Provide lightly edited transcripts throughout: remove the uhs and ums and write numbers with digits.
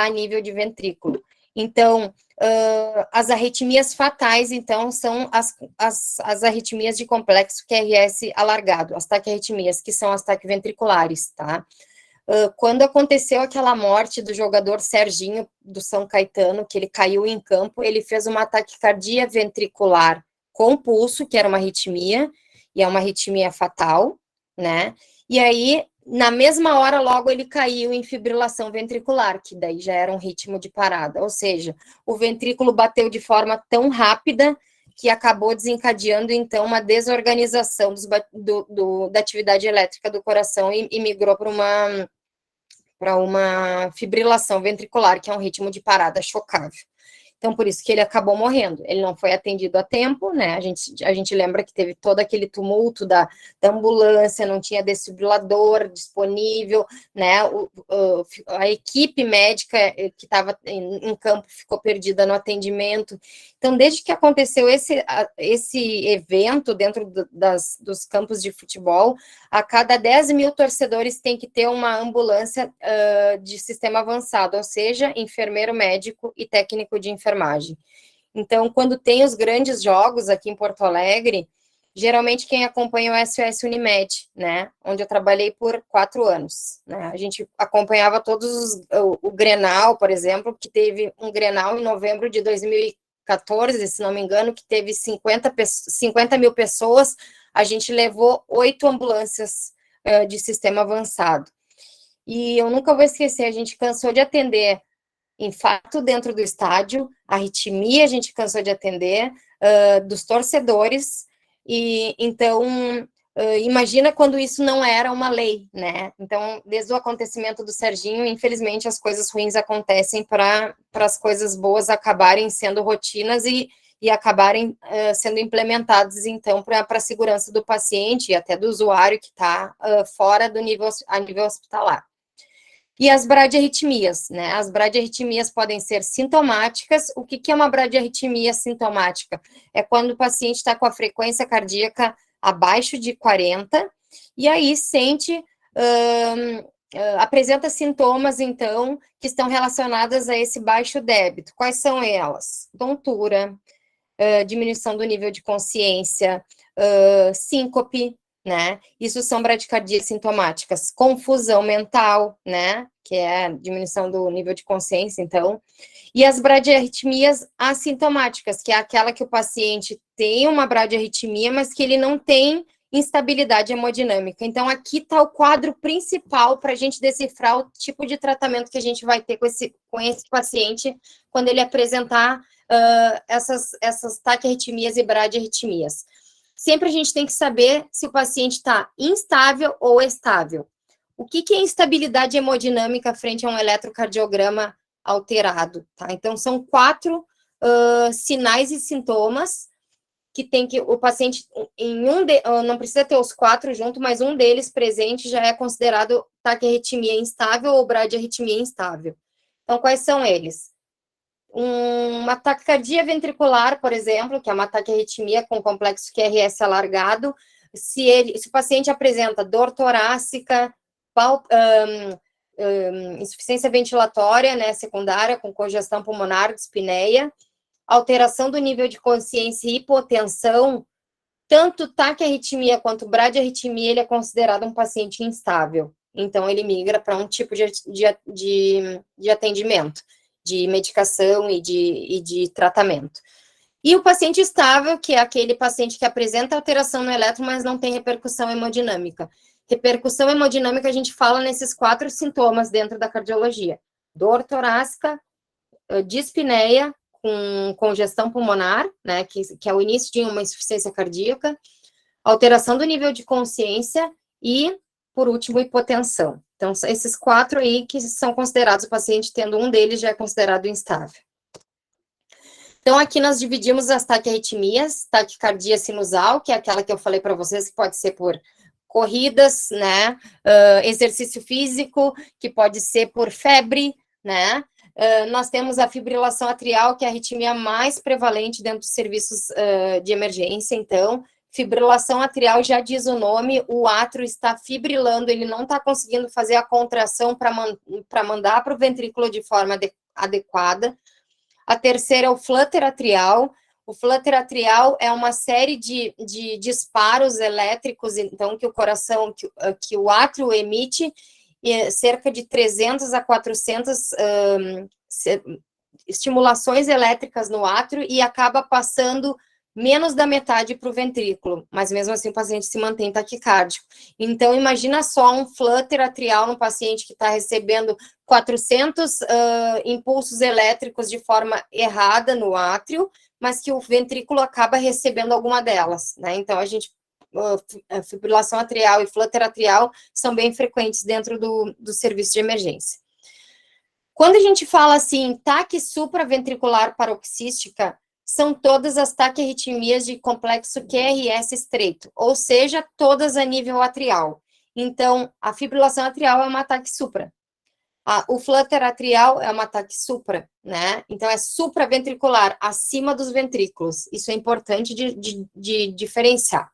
a nível de ventrículo. Então, as arritmias fatais, então, são as arritmias de complexo QRS alargado, as taquiarritmias, que são as taquiventriculares, tá? Quando aconteceu aquela morte do jogador Serginho do São Caetano, que ele caiu em campo, ele fez uma taquicardia ventricular com pulso, que era uma arritmia, e é uma arritmia fatal, né? E aí, na mesma hora, logo ele caiu em fibrilação ventricular, que daí já era um ritmo de parada, ou seja, o ventrículo bateu de forma tão rápida que acabou desencadeando, então, uma desorganização da atividade elétrica do coração e migrou para uma fibrilação ventricular, que é um ritmo de parada chocável. Então, por isso que ele acabou morrendo. Ele não foi atendido a tempo, né? A gente lembra que teve todo aquele tumulto da ambulância, não tinha desfibrilador disponível, né? A equipe médica que estava em campo ficou perdida no atendimento. Então, desde que aconteceu esse evento dentro dos campos de futebol, a cada 10 mil torcedores tem que ter uma ambulância de sistema avançado, ou seja, enfermeiro médico e técnico de enfermagem. Então, quando tem os grandes jogos aqui em Porto Alegre, geralmente quem acompanha é o SOS Unimed, né, onde eu trabalhei por 4 anos, né, a gente acompanhava o Grenal, por exemplo, que teve um Grenal em novembro de 2014, se não me engano, que teve 50 mil pessoas, a gente levou 8 ambulâncias de sistema avançado. E eu nunca vou esquecer, a gente cansou de atender infarto dentro do estádio, arritmia a gente cansou de atender, dos torcedores, e então, imagina quando isso não era uma lei, né? Então, desde o acontecimento do Serginho, infelizmente, as coisas ruins acontecem para as coisas boas acabarem sendo rotinas e acabarem sendo implementados, então, para a segurança do paciente e até do usuário que está fora do nível hospitalar. E as bradiarritmias, né? As bradiarritmias podem ser sintomáticas. O que é uma bradiarritmia sintomática? É quando o paciente está com a frequência cardíaca abaixo de 40, e aí apresenta sintomas, então, que estão relacionadas a esse baixo débito. Quais são elas? Tontura, diminuição do nível de consciência, síncope, né? Isso são bradicardias sintomáticas. Confusão mental, né? Que é a diminuição do nível de consciência, então. E as bradiarritmias assintomáticas, que é aquela que o paciente tem uma bradiarritmia, mas que ele não tem instabilidade hemodinâmica. Então, aqui está o quadro principal para a gente decifrar o tipo de tratamento que a gente vai ter com esse paciente quando ele apresentar essas taquiarritmias e bradiarritmias. Sempre a gente tem que saber se o paciente está instável ou estável. O que é instabilidade hemodinâmica frente a um eletrocardiograma alterado, tá? Então, são 4 sinais e sintomas que tem que o paciente, não precisa ter os 4 juntos, mas um deles presente já é considerado taquiarritmia instável ou bradiarritmia instável. Então, quais são eles? Uma taquicardia ventricular, por exemplo, que é uma taquiarritmia com complexo QRS alargado, se o paciente apresenta dor torácica, insuficiência ventilatória, né, secundária, com congestão pulmonar, dispneia, alteração do nível de consciência e hipotensão, tanto taquiarritmia quanto bradiarritmia, ele é considerado um paciente instável. Então, ele migra para um tipo de atendimento, de medicação e de tratamento. E o paciente estável, que é aquele paciente que apresenta alteração no eletro, mas não tem repercussão hemodinâmica. Repercussão hemodinâmica, a gente fala nesses 4 sintomas dentro da cardiologia. Dor torácica, dispneia, com congestão pulmonar, né, que é o início de uma insuficiência cardíaca, alteração do nível de consciência e, por último, hipotensão. Então, esses 4 aí que são considerados, o paciente tendo um deles já é considerado instável. Então, aqui nós dividimos as taquiarritmias, taquicardia sinusal, que é aquela que eu falei para vocês, que pode ser por corridas, né, exercício físico, que pode ser por febre, né, nós temos a fibrilação atrial, que é a arritmia mais prevalente dentro dos serviços de emergência, então, Fibrilação atrial, já diz o nome, o átrio está fibrilando, ele não está conseguindo fazer a contração para mandar para o ventrículo de forma adequada. A terceira é o flutter atrial. O flutter atrial é uma série de disparos elétricos, então, que o coração, que o átrio emite, cerca de 300 a 400 estimulações elétricas no átrio e acaba passando menos da metade para o ventrículo, mas mesmo assim o paciente se mantém taquicárdico. Então, imagina só um flutter atrial no paciente que está recebendo 400 impulsos elétricos de forma errada no átrio, mas que o ventrículo acaba recebendo alguma delas, né? Então, a fibrilação atrial e flutter atrial são bem frequentes dentro do serviço de emergência. Quando a gente fala assim, taque supraventricular paroxística, são todas as taquiarritmias de complexo QRS estreito, ou seja, todas a nível atrial. Então, a fibrilação atrial é uma ataque supra. O flutter atrial é uma ataque supra, né? Então, é supraventricular, acima dos ventrículos. Isso é importante de diferenciar.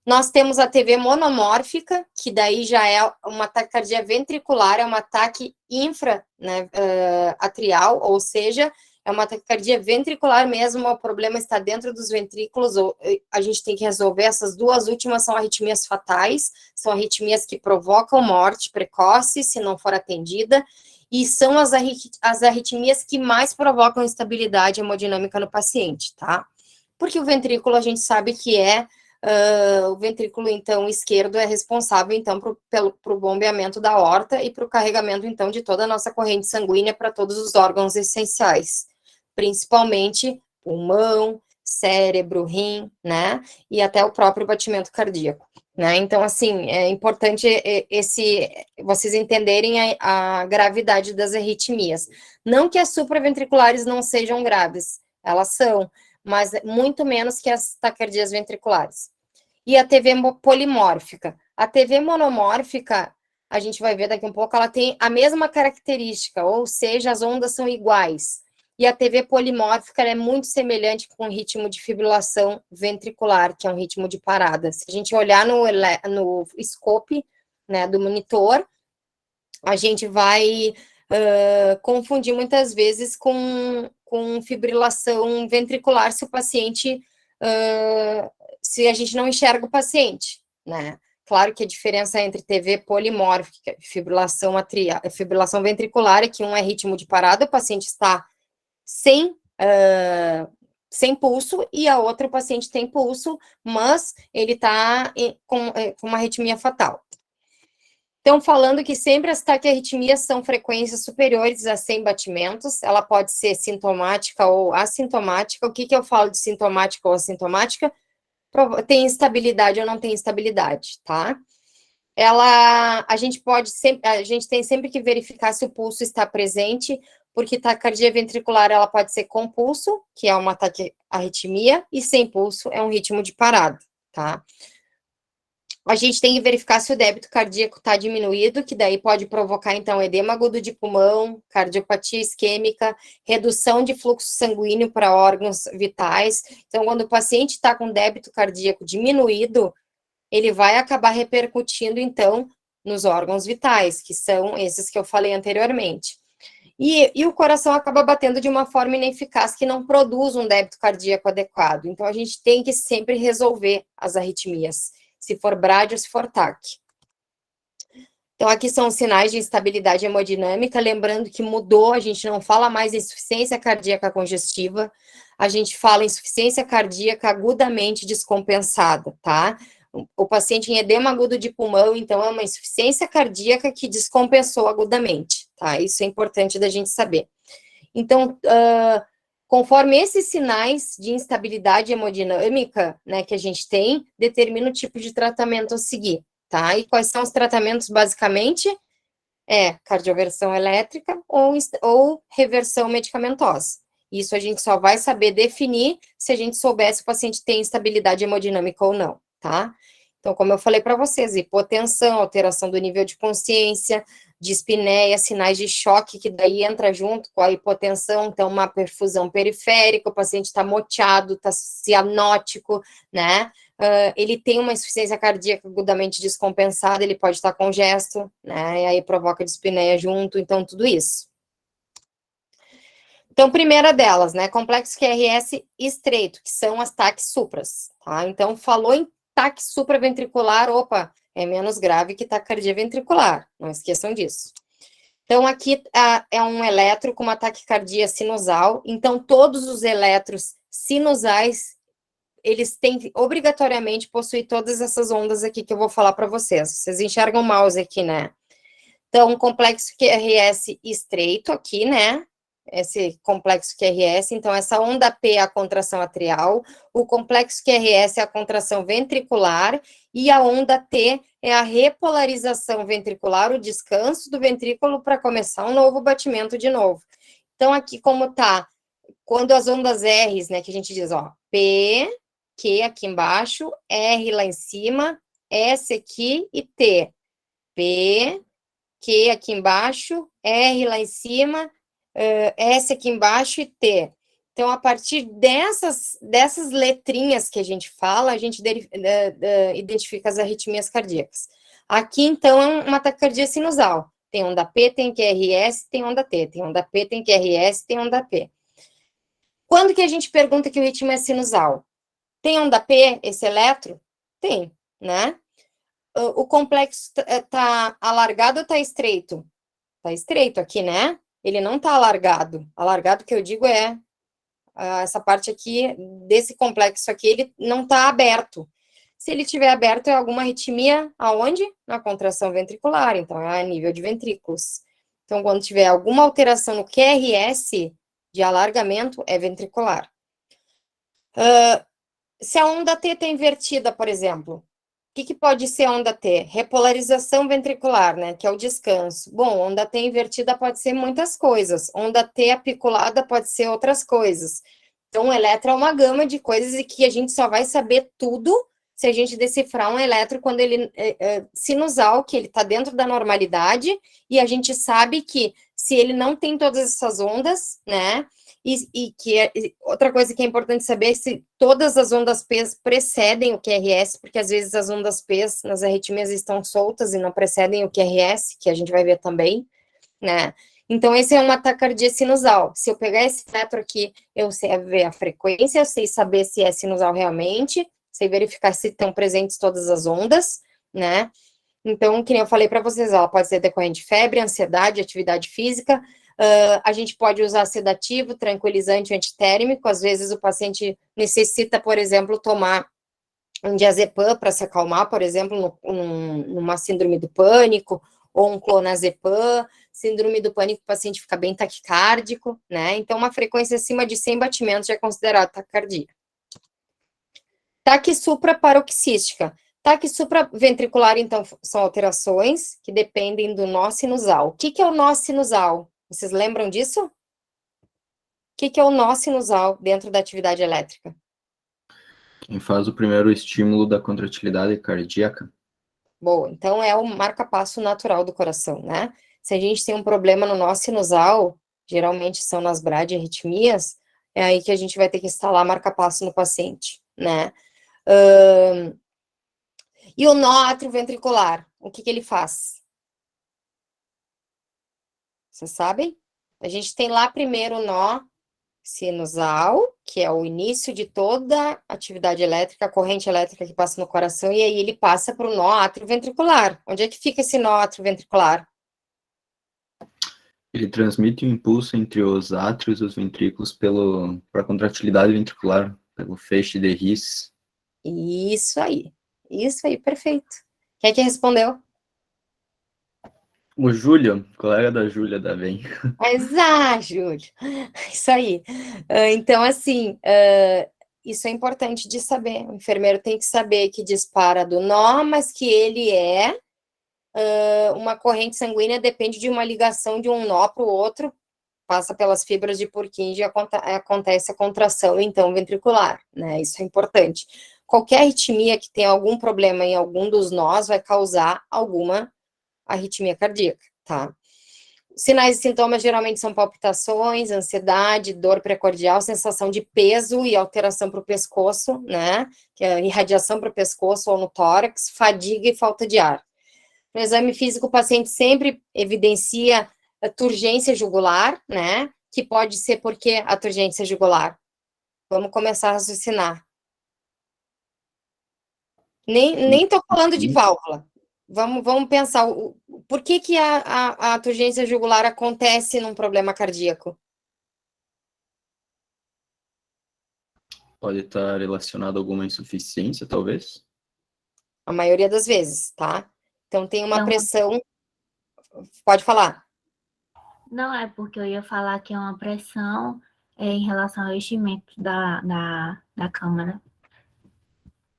Nós temos a TV monomórfica, que daí já é uma taquicardia ventricular, é um ataque infra, né, atrial, ou seja, é uma taquicardia ventricular mesmo, o problema está dentro dos ventrículos, a gente tem que resolver. Essas duas últimas são arritmias fatais, são arritmias que provocam morte precoce, se não for atendida, e são as arritmias que mais provocam instabilidade hemodinâmica no paciente, tá? Porque o ventrículo, a gente sabe que o ventrículo, então, esquerdo é responsável, então, pro bombeamento da aorta e para o carregamento, então, de toda a nossa corrente sanguínea para todos os órgãos essenciais, principalmente pulmão, cérebro, rim, né, e até o próprio batimento cardíaco, né. Então, assim, é importante vocês entenderem a gravidade das arritmias. Não que as supraventriculares não sejam graves, elas são, mas muito menos que as taquicardias ventriculares. E a TV polimórfica. A TV monomórfica, a gente vai ver daqui um pouco, ela tem a mesma característica, ou seja, as ondas são iguais. E a TV polimórfica é muito semelhante com o ritmo de fibrilação ventricular, que é um ritmo de parada. Se a gente olhar no scope, né, do monitor, a gente vai confundir muitas vezes com fibrilação ventricular se o paciente, se a gente não enxerga o paciente, né? Claro que a diferença entre TV polimórfica e fibrilação ventricular é que um é ritmo de parada, o paciente está sem pulso, e a outra o paciente tem pulso, mas ele está com uma arritmia fatal. Então, falando que sempre as taquiarritmias são frequências superiores a 100 batimentos, ela pode ser sintomática ou assintomática. O que eu falo de sintomática ou assintomática? Tem instabilidade ou não tem instabilidade, tá? A gente tem sempre que verificar se o pulso está presente, porque taquicardia ventricular, ela pode ser com pulso, que é uma taquiarritmia, e sem pulso é um ritmo de parada, tá? A gente tem que verificar se o débito cardíaco está diminuído, que daí pode provocar, então, edema agudo de pulmão, cardiopatia isquêmica, redução de fluxo sanguíneo para órgãos vitais. Então, quando o paciente está com débito cardíaco diminuído, ele vai acabar repercutindo, então, nos órgãos vitais, que são esses que eu falei anteriormente. E o coração acaba batendo de uma forma ineficaz, que não produz um débito cardíaco adequado. Então, a gente tem que sempre resolver as arritmias, se for BRAD ou se for TAC. Então, aqui são os sinais de instabilidade hemodinâmica, lembrando que mudou, a gente não fala mais em insuficiência cardíaca congestiva, a gente fala em insuficiência cardíaca agudamente descompensada, tá? O paciente em edema agudo de pulmão, então, é uma insuficiência cardíaca que descompensou agudamente, tá? Isso é importante da gente saber. Então, conforme esses sinais de instabilidade hemodinâmica, né, que a gente tem, determina o tipo de tratamento a seguir, tá? E quais são os tratamentos, basicamente? Cardioversão elétrica ou reversão medicamentosa. Isso a gente só vai saber definir se a gente souber se o paciente tem instabilidade hemodinâmica ou não, tá? Então, como eu falei para vocês, hipotensão, alteração do nível de consciência, dispneia, sinais de choque, que daí entra junto com a hipotensão, então uma perfusão periférica, o paciente está moteado, está cianótico, né, ele tem uma insuficiência cardíaca agudamente descompensada, ele pode estar congesto, né, e aí provoca dispneia junto, então tudo isso. Então, primeira delas, né, complexo QRS estreito, que são as TACs supras, tá? Então, falou em TAC supraventricular, opa, é menos grave que taquicardia ventricular, não esqueçam disso. Então, aqui é um eletro com uma taquicardia sinusal, então todos os eletros sinusais, eles têm que obrigatoriamente possuir todas essas ondas aqui que eu vou falar para vocês. Vocês enxergam o mouse aqui, né? Então, complexo QRS estreito aqui, né? Esse complexo QRS, então essa onda P é a contração atrial, o complexo QRS é a contração ventricular, e a onda T é a repolarização ventricular, o descanso do ventrículo para começar um novo batimento de novo. Então, aqui como tá, quando as ondas R's, né, que a gente diz, ó, P, Q aqui embaixo, R lá em cima, S aqui e T. P, Q aqui embaixo, R lá em cima, S aqui embaixo e T. Então, a partir dessas letrinhas que a gente fala, a gente identifica as arritmias cardíacas. Aqui, então, é uma taquicardia sinusal. Tem onda P, tem QRS, tem onda T. Tem onda P, tem QRS, tem onda P. Quando que a gente pergunta que o ritmo é sinusal? Tem onda P, esse eletro? Tem, né? O complexo tá alargado ou tá estreito? Tá estreito aqui, né? Ele não tá alargado. Alargado que eu digo é essa parte aqui desse complexo aqui, ele não tá aberto. Se ele tiver aberto, é alguma arritmia aonde? Na contração ventricular, então é a nível de ventrículos. Então, quando tiver alguma alteração no QRS de alargamento, é ventricular. Se a onda T está invertida, por exemplo, o que pode ser a onda T? Repolarização ventricular, né, que é o descanso. Bom, onda T invertida pode ser muitas coisas. Onda T apiculada pode ser outras coisas. Então, o eletro é uma gama de coisas e que a gente só vai saber tudo se a gente decifrar um eletro quando ele é sinusal, que ele está dentro da normalidade, e a gente sabe que se ele não tem todas essas ondas, né, outra coisa que é importante saber é se todas as ondas P precedem o QRS, porque às vezes as ondas P nas arritmias estão soltas e não precedem o QRS, que a gente vai ver também, né? Então, esse é uma taquicardia sinusal. Se eu pegar esse eletro aqui, eu sei ver a frequência, eu sei saber se é sinusal realmente, sei verificar se estão presentes todas as ondas, né? Então, que nem eu falei para vocês, ela pode ser decorrente de febre, ansiedade, atividade física. A gente pode usar sedativo, tranquilizante, antitérmico. Às vezes o paciente necessita, por exemplo, tomar um diazepam para se acalmar, por exemplo, numa síndrome do pânico, ou um clonazepam. Síndrome do pânico, o paciente fica bem taquicárdico, né? Então, uma frequência acima de 100 batimentos já é considerada taquicardia. Taque supraparoxística. Taque supraventricular, então, são alterações que dependem do nó sinusal. O que é o nó sinusal? Vocês lembram disso? O que é o nó sinusal dentro da atividade elétrica? Quem faz o primeiro estímulo da contratilidade cardíaca. Bom, então é o marca-passo natural do coração, né? Se a gente tem um problema no nó sinusal, geralmente são nas bradiarritmias, é aí que a gente vai ter que instalar marca-passo no paciente, né? E o nó atrioventricular, o que ele faz? Vocês sabem? A gente tem lá primeiro o nó sinusal, que é o início de toda atividade elétrica, a corrente elétrica que passa no coração, e aí ele passa para o nó atrioventricular. Onde é que fica esse nó atrioventricular? Ele transmite o impulso entre os átrios e os ventrículos pela contratilidade ventricular, pelo feixe de His. Isso aí, perfeito. Quem é que respondeu? O Júlio, colega da Júlia da VEM. Júlio, isso aí. Então, assim, isso é importante de saber. O enfermeiro tem que saber que dispara do nó, mas que ele é uma corrente sanguínea, depende de uma ligação de um nó para o outro, passa pelas fibras de Purkinje e acontece a contração, então, ventricular, né? Isso é importante. Qualquer arritmia que tenha algum problema em algum dos nós vai causar alguma arritmia cardíaca, tá? Sinais e sintomas geralmente são palpitações, ansiedade, dor precordial, sensação de peso e alteração para o pescoço, né? Que é irradiação para o pescoço ou no tórax, fadiga e falta de ar. No exame físico, o paciente sempre evidencia a turgência jugular, né? Que pode ser porque a turgência jugular. Vamos começar a raciocinar. Nem tô falando de válvula. Vamos pensar, por que a turgência jugular acontece num problema cardíaco? Pode estar relacionado a alguma insuficiência, talvez? A maioria das vezes, tá? Então, tem uma É uma- pressão... Pode falar. Não, é porque eu ia falar que é uma pressão em relação ao enchimento da câmara.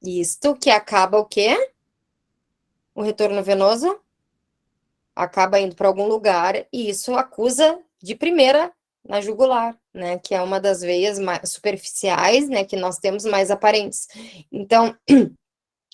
Isto que acaba o quê? O retorno venoso acaba indo para algum lugar e isso acusa de primeira na jugular, né? Que é uma das veias mais superficiais, né? Que nós temos mais aparentes. Então,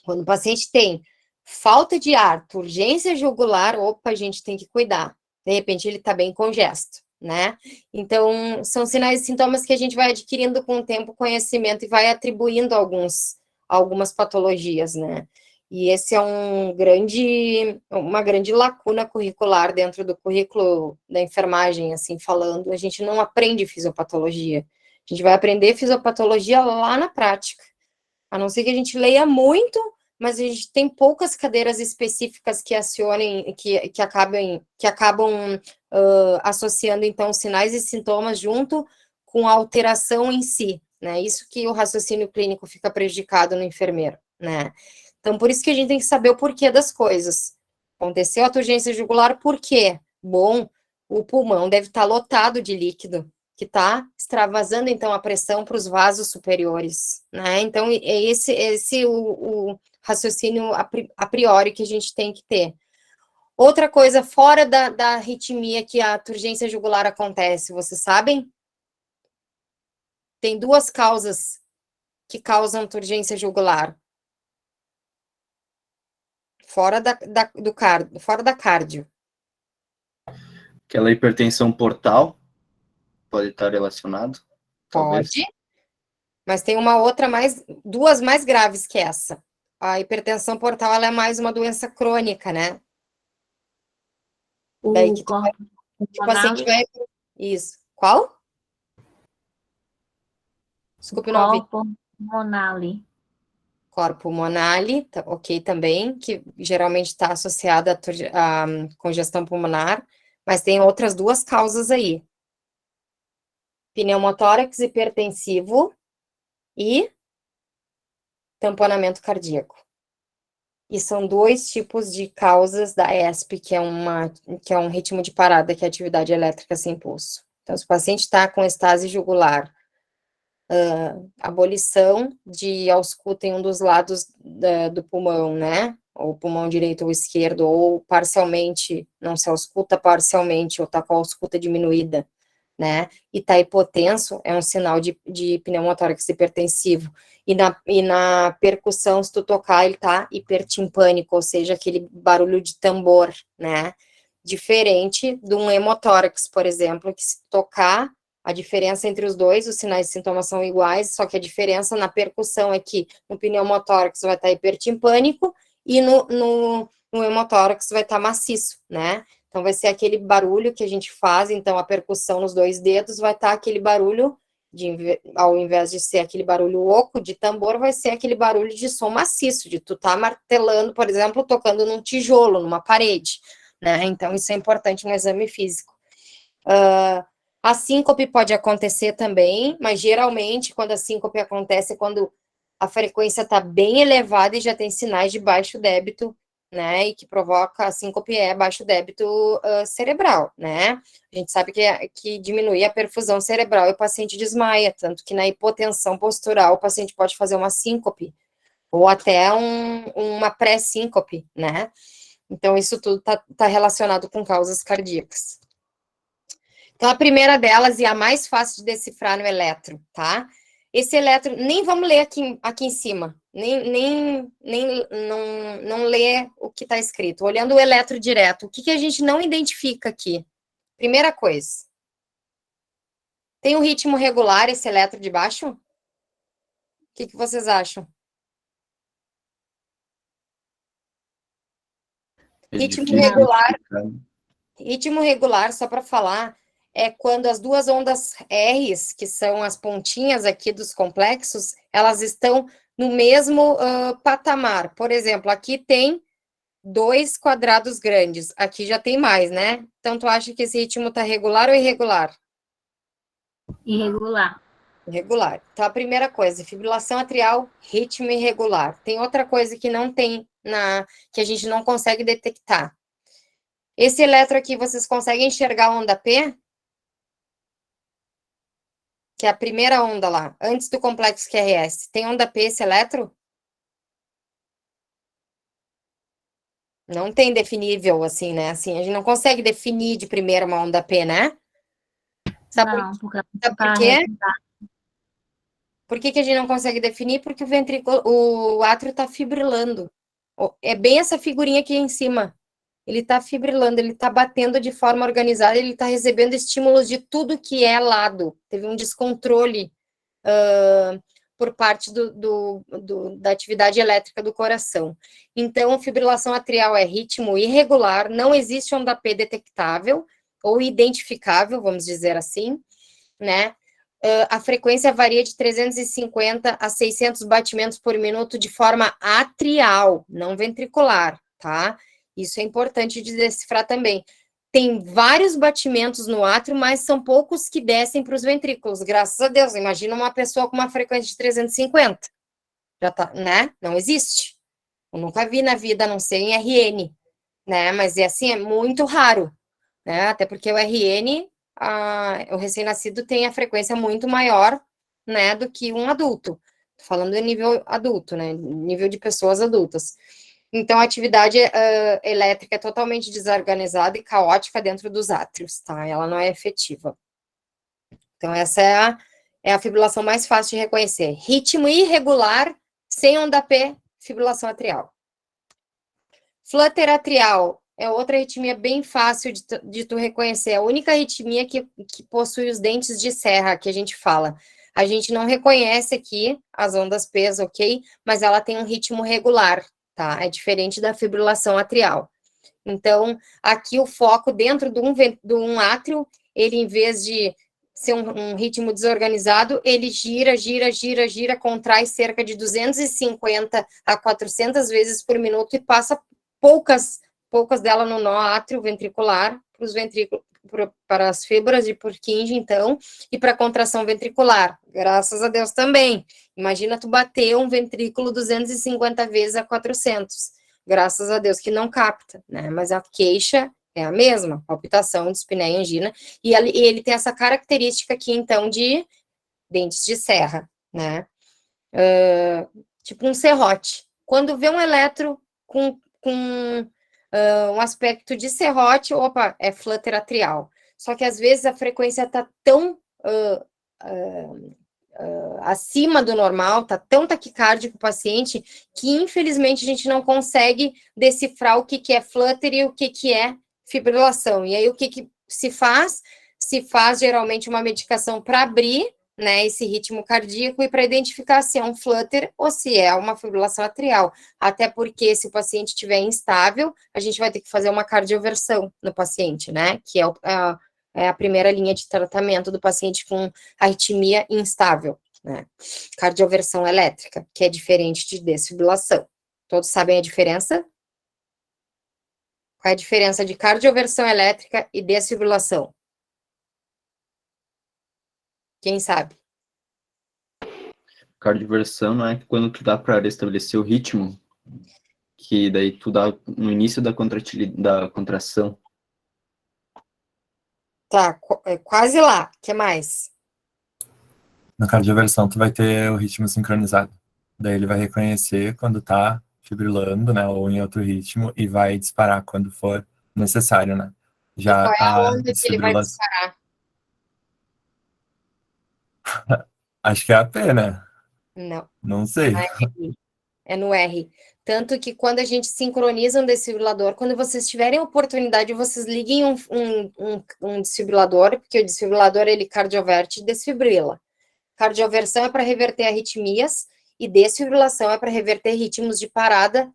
quando o paciente tem falta de ar, urgência jugular, opa, a gente tem que cuidar. De repente, ele está bem congesto, né? Então, são sinais e sintomas que a gente vai adquirindo com o tempo, conhecimento e vai atribuindo algumas patologias, né? E esse é uma grande lacuna curricular dentro do currículo da enfermagem, assim falando. A gente não aprende fisiopatologia. A gente vai aprender fisiopatologia lá na prática. A não ser que a gente leia muito, mas a gente tem poucas cadeiras específicas que acionem, que acabam associando, então, sinais e sintomas junto com a alteração em si, né? Isso que o raciocínio clínico fica prejudicado no enfermeiro, né? Então, por isso que a gente tem que saber o porquê das coisas. Aconteceu a turgência jugular, por quê? Bom, o pulmão deve estar lotado de líquido, que está extravasando, então, a pressão para os vasos superiores, né? Então, é esse o raciocínio a priori que a gente tem que ter. Outra coisa, fora da arritmia que a turgência jugular acontece, vocês sabem? Tem duas causas que causam turgência jugular. Fora fora da cardio. Aquela hipertensão portal pode estar relacionado, talvez. Pode, mas tem uma outra duas mais graves que essa. A hipertensão portal, ela é mais uma doença crônica, né? Daí O que corpo o paciente pulmonar, vai... Isso. Qual? o Desculpe, não ouvi. corpo pulmonar. Corpo pulmonale, ok, também, que geralmente está associada à congestão pulmonar, mas tem outras duas causas aí. Pneumotórax hipertensivo e tamponamento cardíaco. E são dois tipos de causas da ESP, que é um ritmo de parada, que é atividade elétrica sem pulso. Então, se o paciente está com estase jugular, abolição de ausculta em um dos lados do pulmão, né? Ou pulmão direito ou esquerdo, ou parcialmente, não se ausculta parcialmente, ou tá com a ausculta diminuída, né? E tá hipotenso, é um sinal de pneumotórax hipertensivo. E na percussão, se tu tocar, ele tá hipertimpânico, ou seja, aquele barulho de tambor, né? Diferente de um hemotórax, por exemplo, que se tocar, a diferença entre os dois, os sinais e sintomas são iguais, só que a diferença na percussão é que no pneumotórax vai estar hipertimpânico e no hemotórax vai estar maciço, né? Então, vai ser aquele barulho que a gente faz, então, a percussão nos dois dedos vai estar aquele barulho, ao invés de ser aquele barulho oco de tambor, vai ser aquele barulho de som maciço, de tu tá martelando, por exemplo, tocando num tijolo, numa parede, né? Então, isso é importante no exame físico. A síncope pode acontecer também, mas geralmente, quando a síncope acontece, é quando a frequência está bem elevada e já tem sinais de baixo débito, né, e que provoca a síncope baixo débito cerebral, né, a gente sabe que diminui a perfusão cerebral e o paciente desmaia, tanto que na hipotensão postural o paciente pode fazer uma síncope, ou até uma pré-síncope, né, então isso tudo tá relacionado com causas cardíacas. Então, a primeira delas, e a mais fácil de decifrar no eletro, tá? Esse eletro, nem vamos ler aqui em cima, não ler o que está escrito. Olhando o eletro direto, o que a gente não identifica aqui? Primeira coisa. Tem um ritmo regular esse eletro de baixo? O que vocês acham? É Ritmo difícil regular, identificar. ritmo regular, só para falar, é quando as duas ondas R's, que são as pontinhas aqui dos complexos, elas estão no mesmo patamar. Por exemplo, aqui tem 2 quadrados grandes, aqui já tem mais, né? Então, tu acha que esse ritmo tá regular ou irregular? Irregular. Irregular. Então, a primeira coisa, fibrilação atrial, ritmo irregular. Tem outra coisa que não tem que a gente não consegue detectar. Esse eletro aqui, vocês conseguem enxergar a onda P? Que é a primeira onda lá, antes do complexo QRS. Tem onda P esse eletro? Não tem definível, assim, né? Assim, a gente não consegue definir de primeira uma onda P, né? Sabe Não, porque ela sabe por tá quê? representada. Por que que a gente não consegue definir? Porque o átrio está fibrilando. É bem essa figurinha aqui em cima. Ele está fibrilando, ele está batendo de forma organizada, ele está recebendo estímulos de tudo que é lado. Teve um descontrole por parte da atividade elétrica do coração. Então, fibrilação atrial é ritmo irregular, não existe onda P detectável ou identificável, vamos dizer assim, né? A frequência varia de 350 a 600 batimentos por minuto de forma atrial, não ventricular, tá? Isso é importante de decifrar também. Tem vários batimentos no átrio, mas são poucos que descem para os ventrículos, graças a Deus. Imagina uma pessoa com uma frequência de 350. Já tá, né? Não existe. Eu nunca vi na vida, a não ser em RN, né? Mas é assim, é muito raro, né? Até porque o RN, o recém-nascido tem a frequência muito maior, né, do que um adulto. Tô falando em nível adulto, né? Nível de pessoas adultas. Então, a atividade elétrica é totalmente desorganizada e caótica dentro dos átrios, tá? Ela não é efetiva. Então, essa é a fibrilação mais fácil de reconhecer. Ritmo irregular, sem onda P, fibrilação atrial. Flutter atrial é outra arritmia bem fácil de tu reconhecer. É a única arritmia que possui os dentes de serra, que a gente fala. A gente não reconhece aqui as ondas P, ok? Mas ela tem um ritmo regular, tá? É diferente da fibrilação atrial. Então, aqui o foco dentro de um átrio, ele em vez de ser um ritmo desorganizado, ele gira, gira, gira, gira, contrai cerca de 250 a 400 vezes por minuto e passa poucas delas no nó átrio ventricular, para os ventrículos, para as fibras de Purkinje, então, e para a contração ventricular. Graças a Deus também. Imagina tu bater um ventrículo 250 vezes a 400. Graças a Deus que não capta, né? Mas a queixa é a mesma, palpitação, dispneia e angina, e ele tem essa característica aqui, então, de dentes de serra, né? Tipo um serrote. Quando vê um eletro com um aspecto de serrote, opa, é flutter atrial. Só que às vezes a frequência está tão acima do normal, tá tão taquicárdico o paciente, que infelizmente a gente não consegue decifrar o que é flutter e o que é fibrilação. E aí o que se faz? Se faz geralmente uma medicação para abrir, né, esse ritmo cardíaco e para identificar se é um flutter ou se é uma fibrilação atrial. Até porque se o paciente estiver instável, a gente vai ter que fazer uma cardioversão no paciente, né, que é a primeira linha de tratamento do paciente com arritmia instável, né? Cardioversão elétrica, que é diferente de desfibrilação. Todos sabem a diferença? Qual é a diferença de cardioversão elétrica e desfibrilação? Quem sabe? Cardioversão não é quando tu dá para estabelecer o ritmo, que daí tu dá no início da contração. Tá, quase lá. O que mais? Na cardioversão, tu vai ter o ritmo sincronizado. Daí ele vai reconhecer quando tá fibrilando, né, ou em outro ritmo, e vai disparar quando for necessário, né? E Já qual é a a onda que ele vai desfibrilação, disparar? acho que é a P, né? Não, Não sei. é no R. Tanto que quando a gente sincroniza um desfibrilador, quando vocês tiverem a oportunidade, vocês liguem um desfibrilador, porque o desfibrilador, ele cardioverte e desfibrila. Cardioversão é para reverter arritmias e desfibrilação é para reverter ritmos de parada,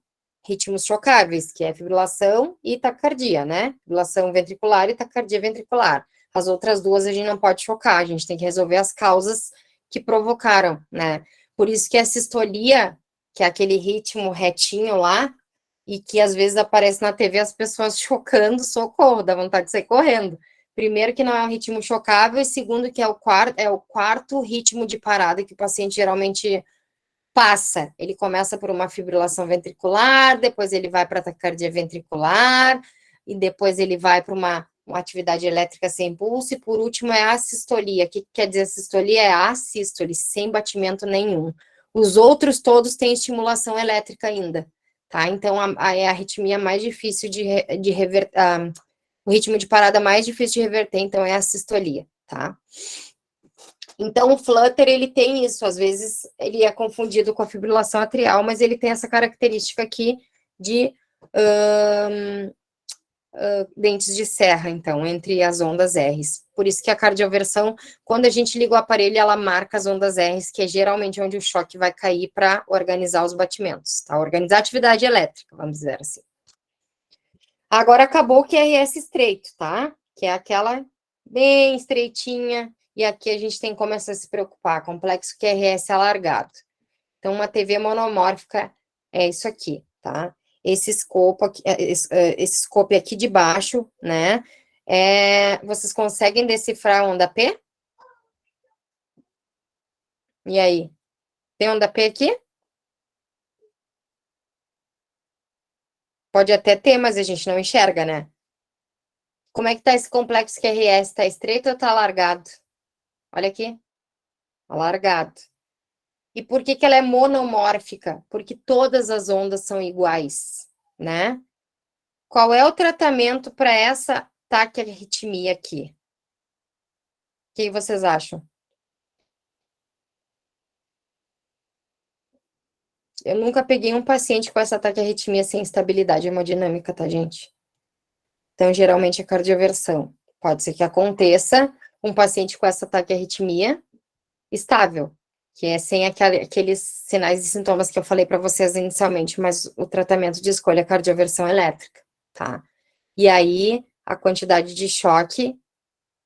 ritmos chocáveis, que é fibrilação e taquicardia, né? Fibrilação ventricular e taquicardia ventricular. As outras duas a gente não pode chocar, a gente tem que resolver as causas que provocaram, né? Por isso que a sistolia, que é aquele ritmo retinho lá, e que às vezes aparece na TV as pessoas chocando, socorro, dá vontade de sair correndo. Primeiro que não é um ritmo chocável, e segundo que é o quarto ritmo de parada que o paciente geralmente passa. Ele começa por uma fibrilação ventricular, depois ele vai para a taquicardia ventricular, e depois ele vai para uma atividade elétrica sem impulso, e por último é a sistolia. O que quer dizer sistolia? É a sístole, sem batimento nenhum. Os outros todos têm estimulação elétrica ainda, tá? Então, é a arritmia mais difícil de reverter, o ritmo de parada mais difícil de reverter, então, é a sistolia, tá? Então, o flutter, ele tem isso, às vezes, ele é confundido com a fibrilação atrial, mas ele tem essa característica aqui de dentes de serra, então, entre as ondas R's. Por isso que a cardioversão, quando a gente liga o aparelho, ela marca as ondas R's, que é geralmente onde o choque vai cair para organizar os batimentos, tá? Organizar a atividade elétrica, vamos dizer assim. Agora acabou o QRS estreito, tá? Que é aquela bem estreitinha, e aqui a gente tem que começar a se preocupar, complexo QRS alargado. Então, uma TV monomórfica é isso aqui, tá? Esse scope aqui de baixo, né? Vocês conseguem decifrar a onda P? E aí? Tem onda P aqui? Pode até ter, mas a gente não enxerga, né? Como é que tá esse complexo QRS? Tá estreito ou tá alargado? Olha aqui. Alargado. E por que que ela é monomórfica? Porque todas as ondas são iguais, né? Qual é o tratamento para essa taquiarritmia aqui? O que vocês acham? Eu nunca peguei um paciente com essa taquiarritmia sem estabilidade hemodinâmica, tá, gente? Então, geralmente é cardioversão. Pode ser que aconteça um paciente com essa taquiarritmia estável, que é sem aqueles sinais e sintomas que eu falei para vocês inicialmente, mas o tratamento de escolha é cardioversão elétrica, tá? E aí, a quantidade de choque,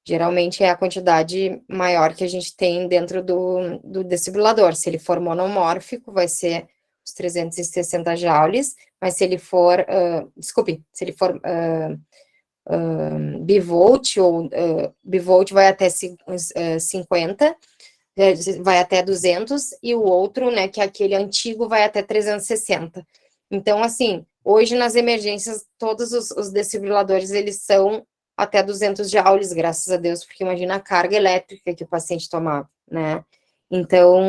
geralmente é a quantidade maior que a gente tem dentro do desfibrilador. Se ele for monomórfico, vai ser os 360 joules, mas se ele for, se ele for bivolt, ou bivolt vai até 50, vai até 200, e o outro, né, que é aquele antigo, vai até 360. Então, assim, hoje nas emergências, todos os desfibriladores, eles são até 200 joules, graças a Deus, porque imagina a carga elétrica que o paciente tomava, né? Então,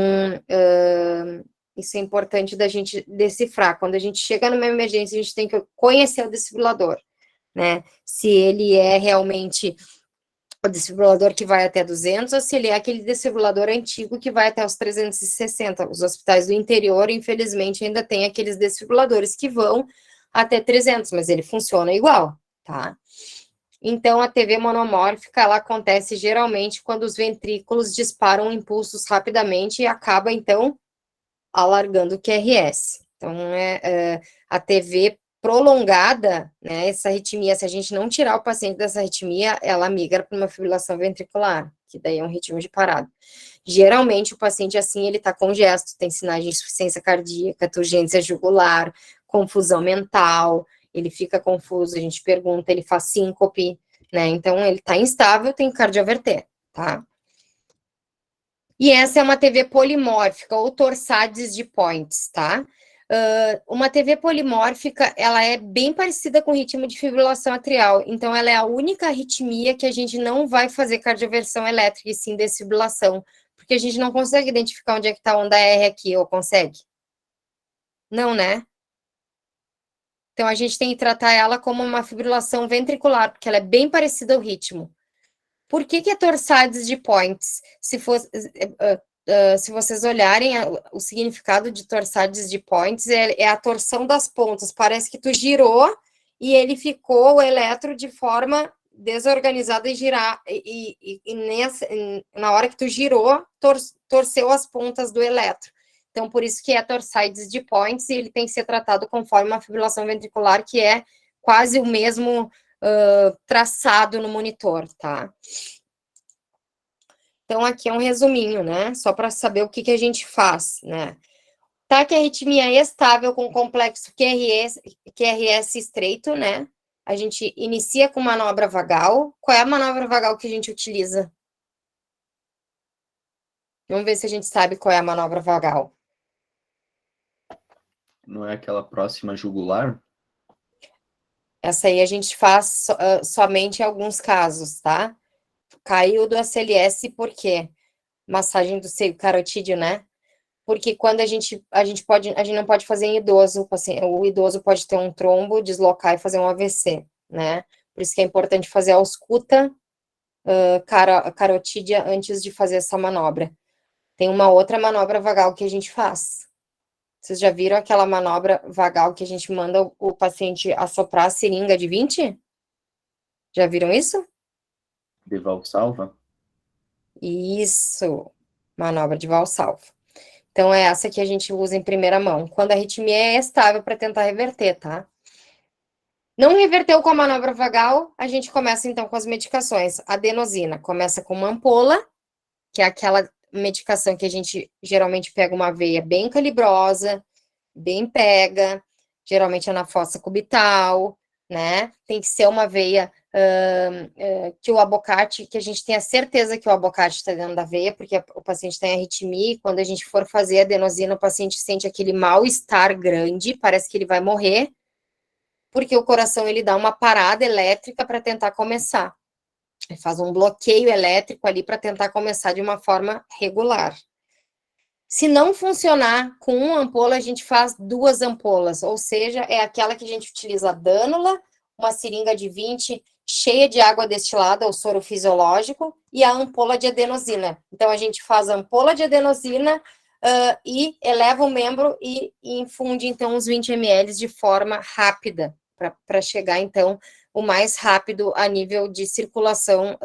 isso é importante da gente decifrar. Quando a gente chega numa emergência, a gente tem que conhecer o desfibrilador, né? Se ele é realmente o desfibrilador que vai até 200, ou se ele é aquele desfibrilador antigo que vai até os 360. Os hospitais do interior, infelizmente, ainda tem aqueles desfibriladores que vão até 300, mas ele funciona igual, tá? Então, a TV monomórfica, ela acontece geralmente quando os ventrículos disparam impulsos rapidamente e acaba, então, alargando o QRS. Então, a TV prolongada, né, essa arritmia, se a gente não tirar o paciente dessa arritmia, ela migra para uma fibrilação ventricular, que daí é um ritmo de parada. Geralmente, o paciente assim, ele tá congesto, tem sinais de insuficiência cardíaca, turgência jugular, confusão mental, ele fica confuso, a gente pergunta, ele faz síncope, né, então ele tá instável, tem que cardioverter, tá? E essa é uma TV polimórfica, ou torsades de points, tá? Uma TV polimórfica, ela é bem parecida com o ritmo de fibrilação atrial, então ela é a única arritmia que a gente não vai fazer cardioversão elétrica, e sim desfibrilação, porque a gente não consegue identificar onde é que tá a onda R aqui, ou consegue? Não, né? Então, a gente tem que tratar ela como uma fibrilação ventricular, porque ela é bem parecida ao ritmo. Por que é torsades de points? Se fosse... se vocês olharem, o significado de torsades de points é a torção das pontas. Parece que tu girou e ele ficou, o elétron, de forma desorganizada e girar. Na hora que tu girou, torceu as pontas do elétron. Então, por isso que é torsades de points, e ele tem que ser tratado conforme uma fibrilação ventricular, que é quase o mesmo traçado no monitor, tá? Então, aqui é um resuminho, né? Só para saber o que a gente faz, né? Taquiarritmia estável com complexo QRS estreito, né? A gente inicia com manobra vagal. Qual é a manobra vagal que a gente utiliza? Vamos ver se a gente sabe qual é a manobra vagal. Não é aquela próxima jugular? Essa aí a gente faz somente em alguns casos, tá? Caiu do ACLS por quê? Massagem do seio carotídeo, né? Porque quando a gente não pode fazer em idoso, o idoso pode ter um trombo, deslocar e fazer um AVC, né? Por isso que é importante fazer a ausculta carotídea antes de fazer essa manobra. Tem uma outra manobra vagal que a gente faz. Vocês já viram aquela manobra vagal que a gente manda o paciente assoprar a seringa de 20? Já viram isso? De Valsalva? Isso, manobra de Valsalva. Então, é essa que a gente usa em primeira mão. Quando a arritmia é estável, para tentar reverter, tá? Não reverteu com a manobra vagal, a gente começa, então, com as medicações. Adenosina, começa com uma ampola, que é aquela medicação que a gente geralmente pega uma veia bem calibrosa, bem pega, geralmente é na fossa cubital, né? Tem que ser uma veia que o abocate, que a gente tenha certeza que o abocate está dentro da veia, porque o paciente tem arritmia, e quando a gente for fazer a adenosina, o paciente sente aquele mal-estar grande, parece que ele vai morrer, porque o coração, ele dá uma parada elétrica para tentar começar. Ele faz um bloqueio elétrico ali para tentar começar de uma forma regular. Se não funcionar com uma ampola, a gente faz 2 ampolas, ou seja, é aquela que a gente utiliza a dânula, uma seringa de 20 cheia de água destilada, ou soro fisiológico, e a ampola de adenosina. Então, a gente faz a ampola de adenosina e eleva o membro e infunde, então, os 20 ml de forma rápida, para chegar, então, o mais rápido a nível de circulação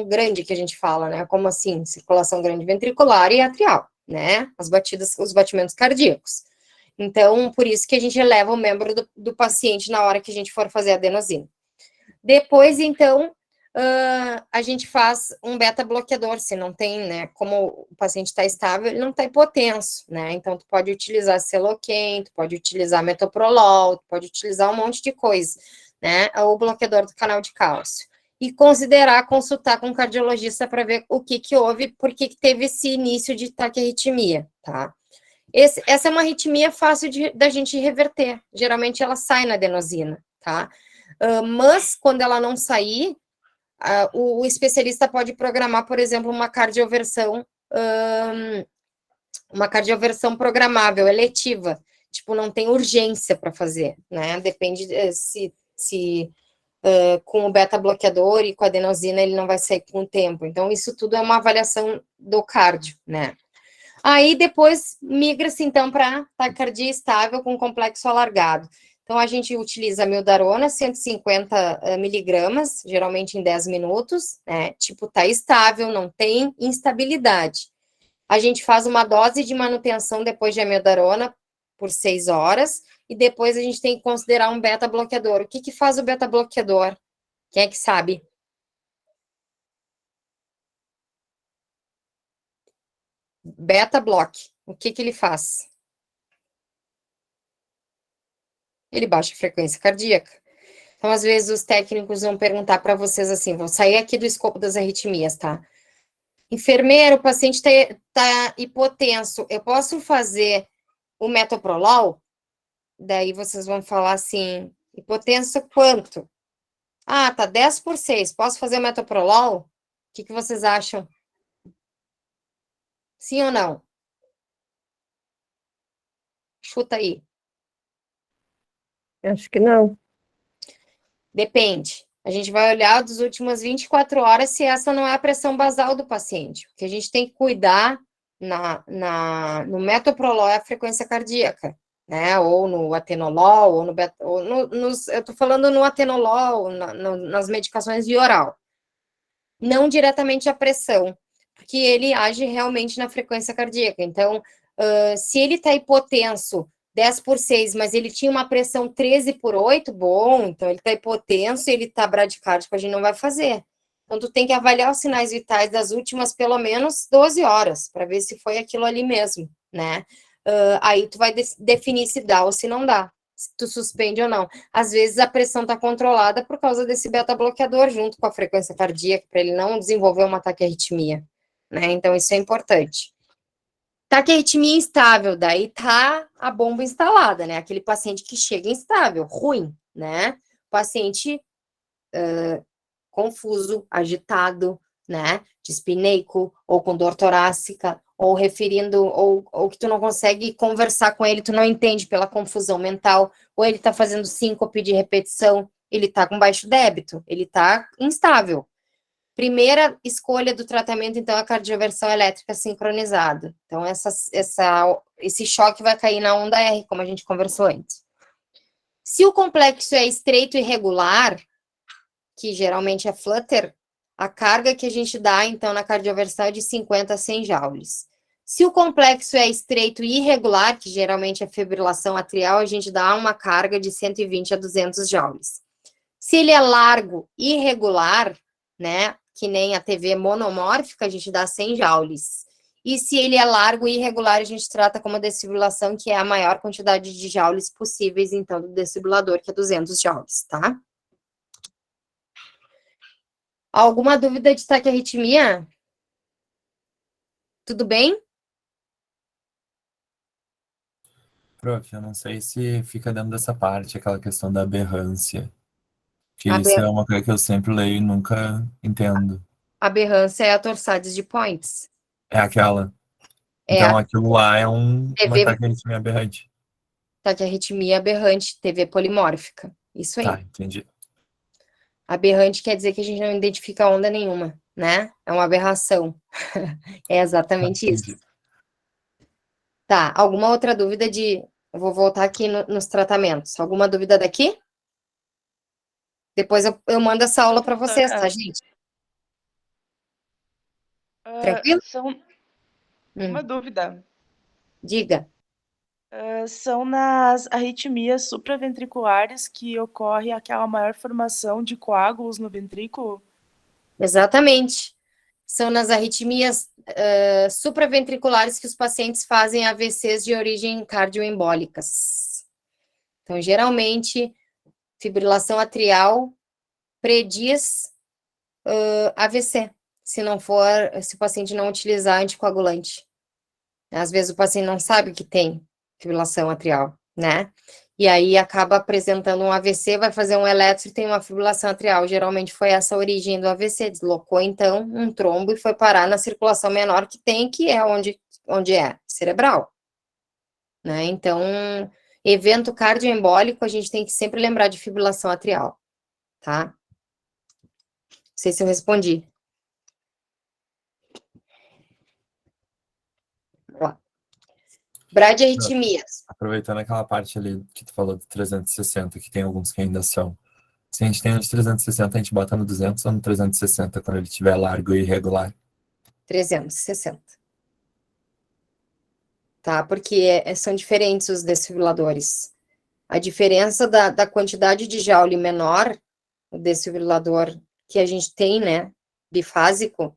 grande, que a gente fala, né? Como assim? Circulação grande ventricular e atrial, né? Os batimentos cardíacos. Então, por isso que a gente eleva o membro do paciente na hora que a gente for fazer a adenosina. Depois, então, a gente faz um beta-bloqueador, se não tem, né? Como o paciente está estável, ele não está hipotenso, né? Então, tu pode utilizar Seloken, tu pode utilizar metoprolol, tu pode utilizar um monte de coisa, né? O bloqueador do canal de cálcio. E consultar com o cardiologista para ver o que houve, por que teve esse início de taquiarritmia, tá? Essa é uma arritmia fácil da gente reverter. Geralmente ela sai na adenosina, tá? Mas quando ela não sair, o especialista pode programar, por exemplo, uma cardioversão programável, eletiva. Tipo, não tem urgência para fazer, né? Depende se com o beta-bloqueador e com a adenosina ele não vai sair com o tempo. Então, isso tudo é uma avaliação do cardio, né? Aí, depois, migra-se, então, para taquicardia estável com complexo alargado. Então, a gente utiliza a mildarona, 150 miligramas, geralmente em 10 minutos, né? Tipo, tá estável, não tem instabilidade. A gente faz uma dose de manutenção depois de amiodarona por 6 horas, e depois a gente tem que considerar um beta-bloqueador. O que faz o beta-bloqueador? Quem é que sabe? Beta-block. O que ele faz? Ele baixa a frequência cardíaca. Então, às vezes, os técnicos vão perguntar para vocês assim, vou sair aqui do escopo das arritmias, tá? Enfermeiro, o paciente tá hipotenso, eu posso fazer o metoprolol? Daí vocês vão falar assim, hipotenso quanto? Ah, tá 10 por 6, posso fazer o metoprolol? O que vocês acham? Sim ou não? Chuta aí. Acho que não. Depende. A gente vai olhar das últimas 24 horas se essa não é a pressão basal do paciente. O que a gente tem que cuidar no metoprolol é a frequência cardíaca, né? Ou no atenolol, eu tô falando no atenolol, nas medicações via oral. Não diretamente a pressão, porque ele age realmente na frequência cardíaca. Então, se ele tá hipotenso 10/6, mas ele tinha uma pressão 13/8, bom, então ele tá hipotenso e ele tá bradicárdico, a gente não vai fazer. Então, tu tem que avaliar os sinais vitais das últimas, pelo menos, 12 horas, para ver se foi aquilo ali mesmo, né? Aí tu vai definir se dá ou se não dá, se tu suspende ou não. Às vezes a pressão tá controlada por causa desse beta-bloqueador junto com a frequência cardíaca, para ele não desenvolver uma taquiarritmia, né? Então, isso é importante. Taquiarritmia instável, daí tá a bomba instalada, né? Aquele paciente que chega instável, ruim, né? Paciente confuso, agitado, né? Dispineico, ou com dor torácica, ou referindo, ou que tu não consegue conversar com ele, tu não entende pela confusão mental, ou ele tá fazendo síncope de repetição, ele tá com baixo débito, ele tá instável. Primeira escolha do tratamento, então, é a cardioversão elétrica sincronizada. Então, esse choque vai cair na onda R, como a gente conversou antes. Se o complexo é estreito e irregular, que geralmente é flutter, a carga que a gente dá, então, na cardioversão é de 50 a 100 joules. Se o complexo é estreito e irregular, que geralmente é fibrilação atrial, a gente dá uma carga de 120 a 200 joules. Se ele é largo e irregular, né, que nem a TV monomórfica, a gente dá 100 joules. E se ele é largo e irregular, a gente trata como desfibrilação, que é a maior quantidade de joules possíveis, então, do desfibrilador, que é 200 joules, tá? Alguma dúvida de taquiarritmia? Tudo bem? Prof, eu não sei se fica dentro dessa parte, aquela questão da aberrância. Que isso é uma coisa que eu sempre leio e nunca entendo. Aberrância é a torsades de Points. É aquela. É Então, a aquilo lá é uma TV, taquiarritmia aberrante. taquiarritmia aberrante, TV polimórfica. Isso aí. Tá, entendi. Aberrante quer dizer que a gente não identifica onda nenhuma, né? É uma aberração. É exatamente isso. Entendi. Tá, alguma outra dúvida de... Eu vou voltar aqui nos tratamentos. Alguma dúvida daqui? Depois eu mando essa aula para vocês, tá, gente? Tranquilo? Uma dúvida. Diga. São nas arritmias supraventriculares que ocorre aquela maior formação de coágulos no ventrículo? Exatamente. São nas arritmias supraventriculares que os pacientes fazem AVCs de origem cardioembólicas. Então, geralmente, fibrilação atrial prediz AVC, se o paciente não utilizar anticoagulante. Às vezes o paciente não sabe que tem fibrilação atrial, né? E aí acaba apresentando um AVC, vai fazer um eletro e tem uma fibrilação atrial. Geralmente foi essa a origem do AVC, deslocou então um trombo e foi parar na circulação menor que tem, que é onde é cerebral, né? Então, evento cardioembólico, a gente tem que sempre lembrar de fibrilação atrial, tá? Não sei se eu respondi. Ó. Bradiarritmias. Aproveitando aquela parte ali que tu falou do 360, que tem alguns que ainda são. Se a gente tem o de 360, a gente bota no 200 ou no 360 quando ele estiver largo e irregular? 360. Tá? Porque são diferentes os desfibriladores. A diferença da quantidade de joule menor, o desfibrilador que a gente tem, né, bifásico,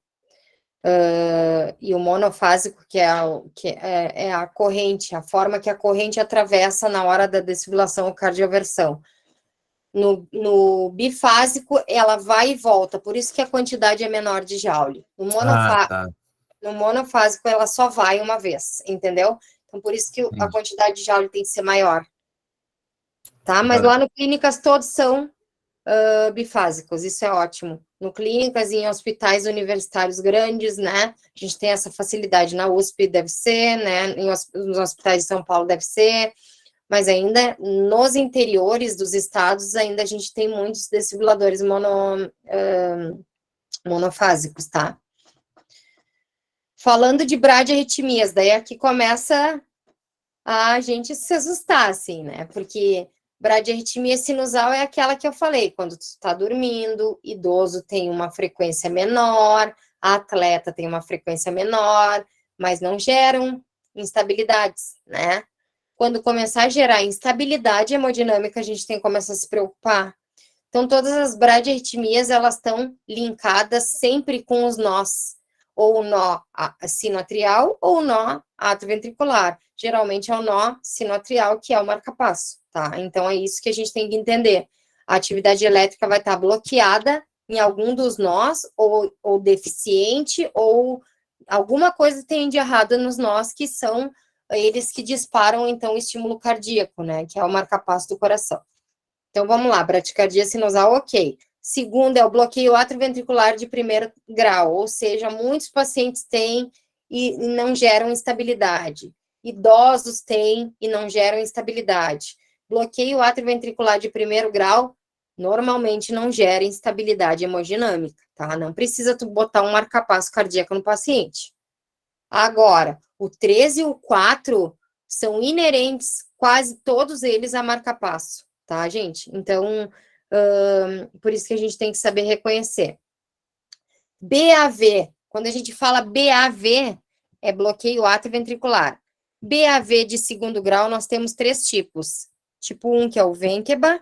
e o monofásico, que é a corrente, a forma que a corrente atravessa na hora da desfibrilação ou cardioversão. No bifásico, ela vai e volta, por isso que a quantidade é menor de joule. No monofásico, ela só vai uma vez, entendeu? Então, por isso que a quantidade de joule tem que ser maior. Tá? Mas lá no Clínicas todos são bifásicos, isso é ótimo. No Clínicas e em hospitais universitários grandes, né? A gente tem essa facilidade. Na USP deve ser, né? Nos hospitais de São Paulo deve ser. mas ainda nos interiores dos estados, ainda a gente tem muitos desfibriladores monofásicos, tá? Falando de bradiarritmias, daí aqui começa a gente se assustar, assim, né? Porque bradiarritmia sinusal é aquela que eu falei, quando tu tá dormindo, idoso tem uma frequência menor, atleta tem uma frequência menor, mas não geram instabilidades, né? Quando começar a gerar instabilidade hemodinâmica, a gente tem que começar a se preocupar. Então, todas as bradiarritmias, elas estão linkadas sempre com os nós, ou o nó sinoatrial ou o nó atrioventricular. Geralmente é o nó sinoatrial, que é o marca-passo, tá? Então, é isso que a gente tem que entender. A atividade elétrica vai estar bloqueada em algum dos nós, ou deficiente, ou alguma coisa tem de errado nos nós, que são eles que disparam, então, o estímulo cardíaco, né? Que é o marca-passo do coração. Então, vamos lá, bradicardia sinusal, ok. Segundo é o bloqueio atrioventricular de primeiro grau, ou seja, muitos pacientes têm e não geram instabilidade. Idosos têm e não geram instabilidade. Bloqueio atrioventricular de primeiro grau normalmente não gera instabilidade hemodinâmica, tá? Não precisa tu botar um marca-passo cardíaco no paciente. Agora, o 13 e o 4 são inerentes, quase todos eles, a marca-passo, tá, gente? Então, por isso que a gente tem que saber reconhecer. BAV, quando a gente fala BAV, é bloqueio atrioventricular. BAV de segundo grau, nós temos 3 tipos. Tipo 1, que é o Venteba,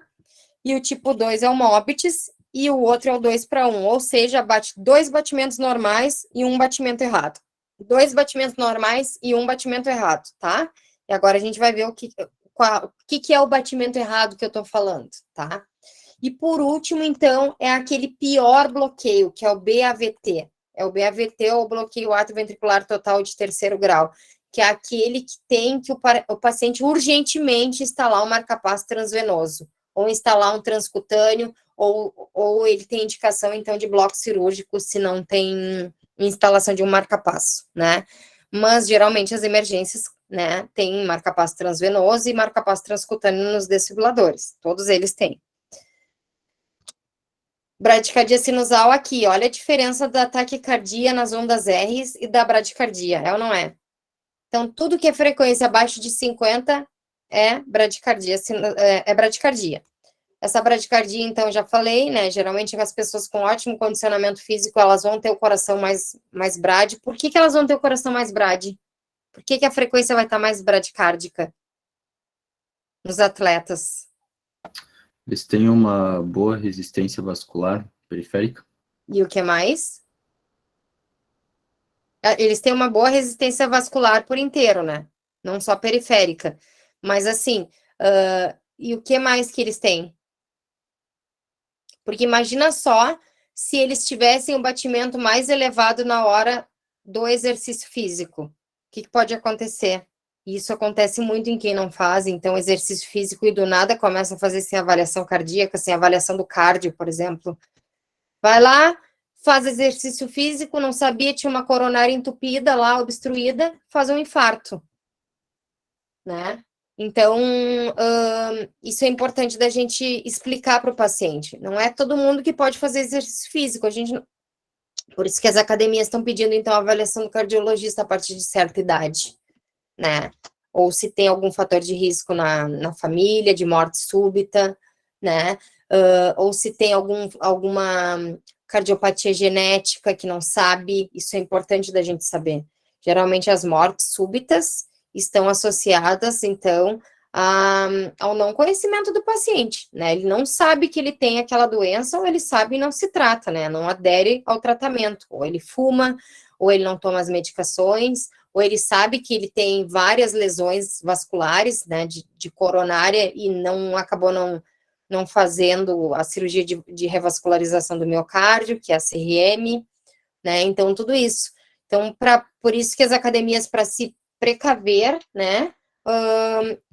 e o tipo 2 é o Mobitis, e o outro é o 2:1, ou seja, bate 2 batimentos normais e 1 batimento errado. 2 batimentos normais e 1 batimento errado, tá? E agora a gente vai ver o que é o batimento errado que eu tô falando, tá? E por último, então, é aquele pior bloqueio, que é o BAVT. É o BAVT, ou bloqueio atrioventricular total de terceiro grau, que é aquele que tem que o paciente urgentemente instalar um marca-passo transvenoso, ou instalar um transcutâneo, ou ele tem indicação, então, de bloco cirúrgico, se não tem instalação de um marca-passo, né? Mas, geralmente, as emergências, né, tem marca-passo transvenoso e marca-passo transcutâneo nos desfibriladores. Todos eles têm. Bradicardia sinusal aqui, olha a diferença da taquicardia nas ondas R's e da bradicardia, é ou não é? Então, tudo que é frequência abaixo de 50 é bradicardia, bradicardia. Essa bradicardia, então, já falei, né, geralmente as pessoas com ótimo condicionamento físico, elas vão ter o coração mais brade. Por que elas vão ter o coração mais brade? Por que a frequência vai estar mais bradicárdica nos atletas? Eles têm uma boa resistência vascular periférica. E o que mais? Eles têm uma boa resistência vascular por inteiro, né? Não só periférica. Mas assim, e o que mais que eles têm? Porque imagina só se eles tivessem um batimento mais elevado na hora do exercício físico. O que pode acontecer? Isso acontece muito em quem não faz, então, exercício físico e do nada começa a fazer sem avaliação cardíaca, sem avaliação do cardio, por exemplo. Vai lá, faz exercício físico, não sabia, tinha uma coronária entupida lá, obstruída, faz um infarto, né? Então, isso é importante da gente explicar para o paciente. Não é todo mundo que pode fazer exercício físico. Por isso que as academias estão pedindo, então, a avaliação do cardiologista a partir de certa idade, né? Ou se tem algum fator de risco na família, de morte súbita, né? Ou se tem alguma cardiopatia genética que não sabe, isso é importante da gente saber. Geralmente, as mortes súbitas estão associadas, então, ao não conhecimento do paciente, né? Ele não sabe que ele tem aquela doença, ou ele sabe e não se trata, né? Não adere ao tratamento, ou ele fuma, ou ele não toma as medicações, ou ele sabe que ele tem várias lesões vasculares, né, de coronária, e acabou não fazendo a cirurgia de revascularização do miocárdio, que é a CRM, né? Então, tudo isso. Então, por isso que as academias, para se precaver, né,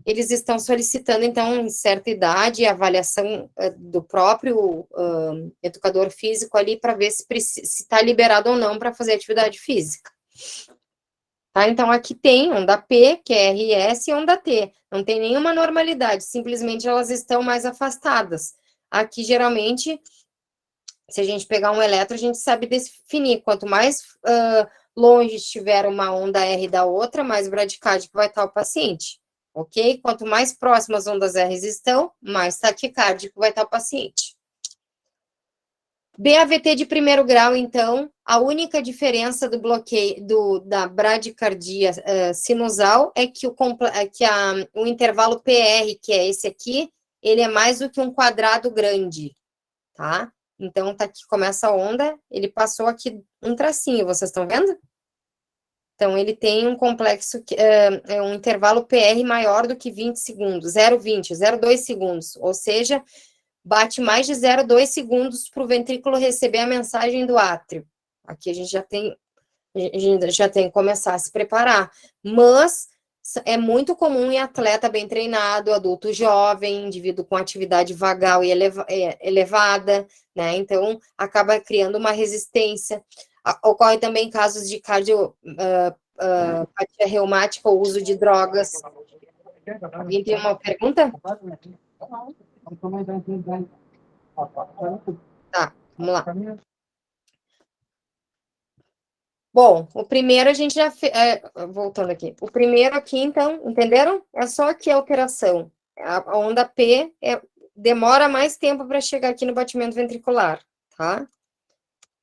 eles estão solicitando, então, em certa idade, a avaliação do próprio educador físico ali, para ver se está liberado ou não para fazer atividade física. Tá? Então, aqui tem onda P, que é RS, e onda T. Não tem nenhuma normalidade, simplesmente elas estão mais afastadas. Aqui, geralmente, se a gente pegar um elétron, a gente sabe definir. Quanto mais longe estiver uma onda R da outra, mais bradicárdico vai estar o paciente. Ok? Quanto mais próximas as ondas R estão, mais taquicárdico vai estar o paciente. BAVT de primeiro grau, então, a única diferença do bloqueio da bradicardia sinusal é que, o intervalo PR, que é esse aqui, ele é mais do que um quadrado grande, tá? Então, tá aqui, começa a onda, ele passou aqui um tracinho, vocês estão vendo? Então, ele tem um complexo, um intervalo PR maior do que 20 segundos, 0,20, 0,2 segundos, ou seja, bate mais de 0,2 segundos para o ventrículo receber a mensagem do átrio. Aqui a gente já tem que começar a se preparar. Mas é muito comum em atleta bem treinado, adulto jovem, indivíduo com atividade vagal e elevada, né? Então, acaba criando uma resistência. Ocorre também casos de cardiopatia reumática ou uso de drogas. Alguém tem uma pergunta? Tá, vamos lá. Bom, o primeiro a gente já fez, voltando aqui, o primeiro aqui, então, entenderam? É só aqui a alteração. A onda P demora mais tempo para chegar aqui no batimento ventricular, tá?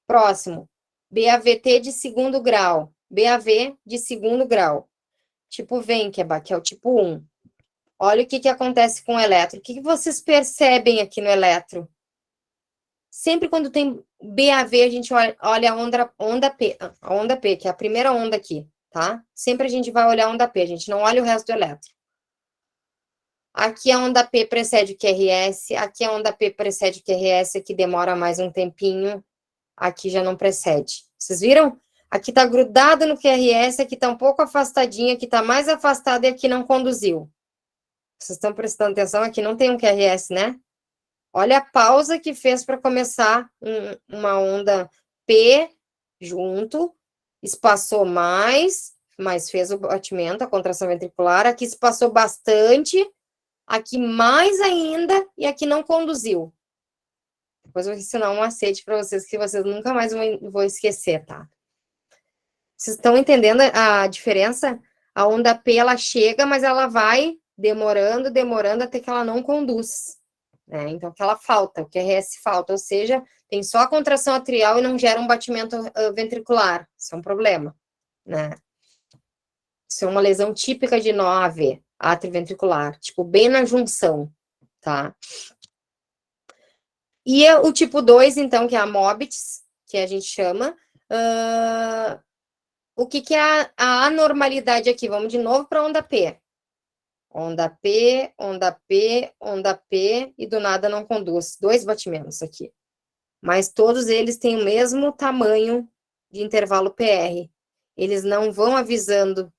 Próximo, BAVT de segundo grau, BAV de segundo grau, tipo Wenckebach, que é o tipo 1. Olha o que acontece com o eletro. O que vocês percebem aqui no eletro? Sempre quando tem BAV, a gente olha a onda P, que é a primeira onda aqui, tá? Sempre a gente vai olhar a onda P, a gente não olha o resto do eletro. Aqui a onda P precede o QRS, aqui a onda P precede o QRS, aqui demora mais um tempinho, aqui já não precede. Vocês viram? Aqui tá grudado no QRS, aqui tá um pouco afastadinho, aqui tá mais afastado e aqui não conduziu. Vocês estão prestando atenção? Aqui não tem um QRS, né? Olha a pausa que fez para começar uma onda P junto, espaçou mais, mas fez o batimento, a contração ventricular. Aqui espaçou bastante, aqui mais ainda, e aqui não conduziu. Depois eu vou ensinar um macete para vocês que vocês nunca mais vão esquecer, tá? Vocês estão entendendo a diferença? A onda P, ela chega, mas ela vai demorando, até que ela não conduz. Né? Então, que ela falta, o QRS falta, ou seja, tem só a contração atrial e não gera um batimento ventricular. Isso é um problema, né? Isso é uma lesão típica de nó AV, atrioventricular, tipo, bem na junção, tá? E o tipo 2, então, que é a MOBITS, que a gente chama, o que é a anormalidade aqui? Vamos de novo para a onda P. Onda P, onda P, onda P, e do nada não conduz. 2 batimentos aqui. Mas todos eles têm o mesmo tamanho de intervalo PR. Eles não vão avisando,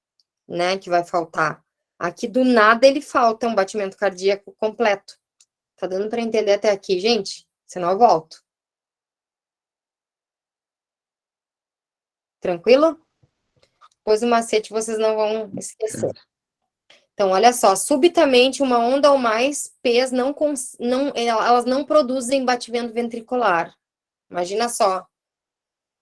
né, que vai faltar. Aqui do nada ele falta um batimento cardíaco completo. Tá dando para entender até aqui, gente? Senão eu volto. Tranquilo? Pois o macete vocês não vão esquecer. Então, olha só, subitamente uma onda ou mais P's elas não produzem batimento ventricular. Imagina só.